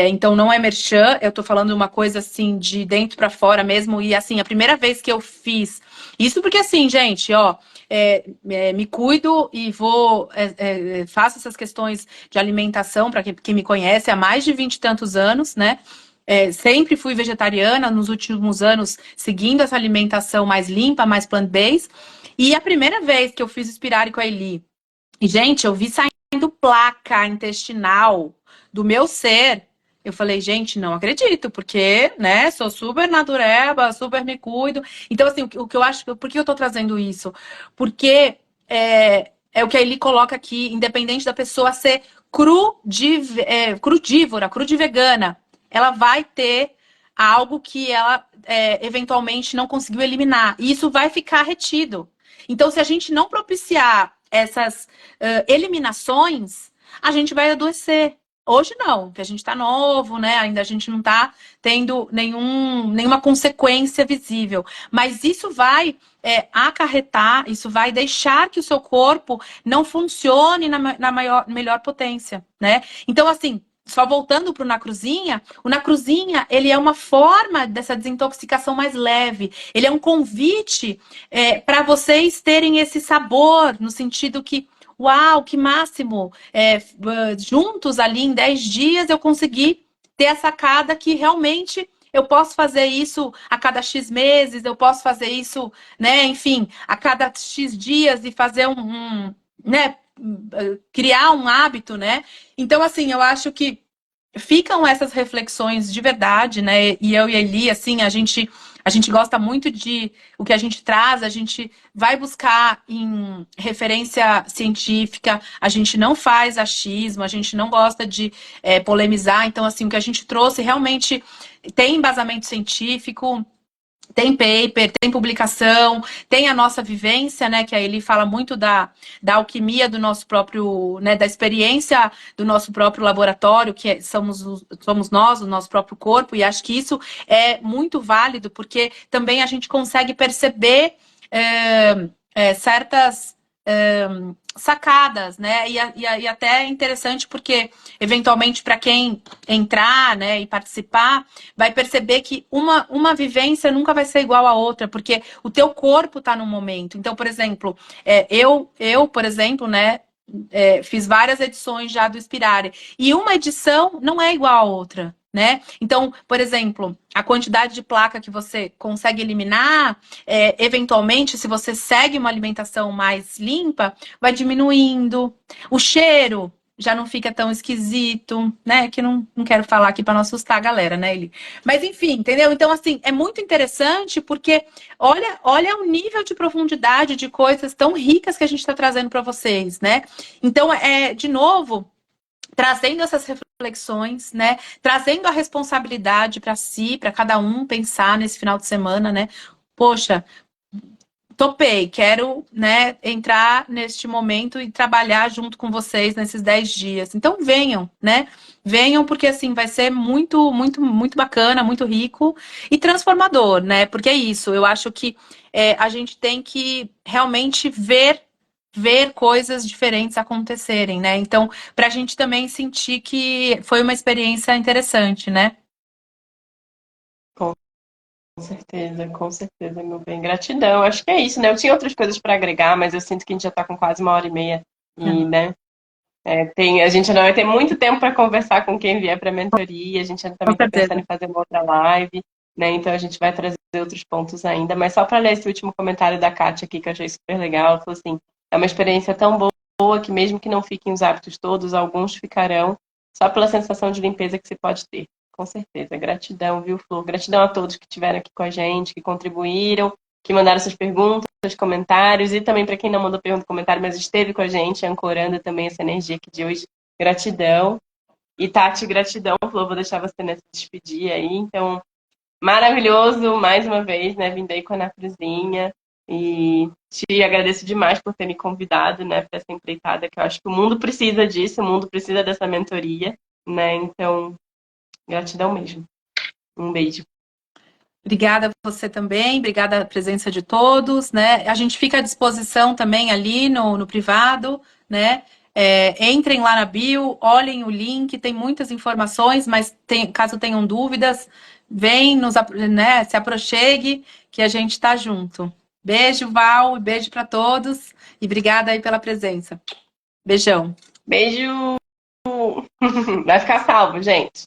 então não é merchan, eu estou falando uma coisa, assim, de dentro para fora mesmo, e, assim, a primeira vez que eu fiz, isso porque, assim, gente, ó, me cuido e faço essas questões de alimentação, para quem me conhece, há mais de 20 e tantos anos, né, sempre fui vegetariana, nos últimos anos seguindo essa alimentação mais limpa, mais plant-based. E a primeira vez que eu fiz Inspirare com a Eli, e gente, eu vi saindo placa intestinal do meu ser. Eu falei, gente, não acredito, porque, né, sou super natureba, super me cuido. Então, assim, o que eu acho, por que eu tô trazendo isso? Porque é o que a Eli coloca aqui, independente da pessoa ser crudívora, crudivegana, ela vai ter algo que ela eventualmente não conseguiu eliminar. E isso vai ficar retido. Então, se a gente não propiciar essas eliminações, a gente vai adoecer. Hoje não, porque a gente está novo, né? Ainda a gente não está tendo nenhuma consequência visível. Mas isso vai acarretar, isso vai deixar que o seu corpo não funcione na melhor potência, né? Então, assim, só voltando para o Nacruzinha, o Nacruzinha, ele é uma forma dessa desintoxicação mais leve. Ele é um convite para vocês terem esse sabor, no sentido que, uau, que máximo! Juntos ali em 10 dias eu consegui ter a sacada que realmente eu posso fazer isso a cada X meses, eu posso fazer isso, né, enfim, a cada X dias e fazer né, criar um hábito, né? Então, assim, eu acho que ficam essas reflexões de verdade, né? E eu e a Eli, assim, a gente A gente gosta muito de o que a gente traz, a gente vai buscar em referência científica, a gente não faz achismo, a gente não gosta de polemizar. Então, assim, o que a gente trouxe realmente tem embasamento científico, tem paper, tem publicação, tem a nossa vivência, né? Que aí ele fala muito da alquimia do nosso próprio, né? Da experiência do nosso próprio laboratório, que somos nós, o nosso próprio corpo, e acho que isso é muito válido, porque também a gente consegue perceber certas sacadas, né? E até é interessante porque, eventualmente, para quem entrar, né, e participar, vai perceber que uma vivência nunca vai ser igual à outra, porque o teu corpo está no momento. Então, por exemplo, por exemplo, né, fiz várias edições já do Inspirare, e uma edição não é igual à outra. Né? Então, por exemplo, a quantidade de placa que você consegue eliminar, eventualmente, se você segue uma alimentação mais limpa, vai diminuindo. O cheiro já não fica tão esquisito, né? Que não quero falar aqui para não assustar a galera, né, Eli? Mas enfim, entendeu? Então, assim, é muito interessante porque olha o nível de profundidade de coisas tão ricas que a gente está trazendo para vocês, né? Então, de novo, trazendo essas reflexões, né? Trazendo a responsabilidade para si, para cada um pensar nesse final de semana, né? Poxa, topei, quero, né, entrar neste momento e trabalhar junto com vocês nesses 10 dias. Então venham, né? Venham porque assim vai ser muito, muito, muito bacana, muito rico e transformador, né? Porque é isso, eu acho que a gente tem que realmente ver coisas diferentes acontecerem, né? Então, para a gente também sentir que foi uma experiência interessante, né? Com certeza, meu bem. Gratidão. Acho que é isso, né? Eu tinha outras coisas para agregar, mas eu sinto que a gente já está com quase 1h30 e, né? A gente ainda vai ter muito tempo para conversar com quem vier para a mentoria. A gente ainda Com também está certeza. pensando em fazer uma outra live, né? Então a gente vai trazer outros pontos ainda. Mas só para ler esse último comentário da Kátia aqui, que eu achei super legal. Ela falou assim: é uma experiência tão boa que, mesmo que não fiquem os hábitos todos, alguns ficarão só pela sensação de limpeza que se pode ter. Com certeza. Gratidão, viu, Flor? Gratidão a todos que estiveram aqui com a gente, que contribuíram, que mandaram suas perguntas, seus comentários, e também para quem não mandou pergunta, comentário, mas esteve com a gente, ancorando também essa energia aqui de hoje. Gratidão. E Tati, gratidão, Flor, vou deixar você nessa despedir aí. Então, maravilhoso, mais uma vez, né? Vindo aí com a Natruzinha. E te agradeço demais por ter me convidado, né, para essa empreitada, que eu acho que o mundo precisa disso, o mundo precisa dessa mentoria, né? Então, gratidão mesmo. Um beijo. Obrigada a você também, obrigada a presença de todos, né? A gente fica à disposição também ali no privado, né? Entrem lá na bio, olhem o link, tem muitas informações, mas caso tenham dúvidas, vem, né, se aproxegue, que a gente está junto. Beijo, Val, e beijo para todos, e obrigada aí pela presença. Beijão. Beijo! Vai ficar salvo, gente.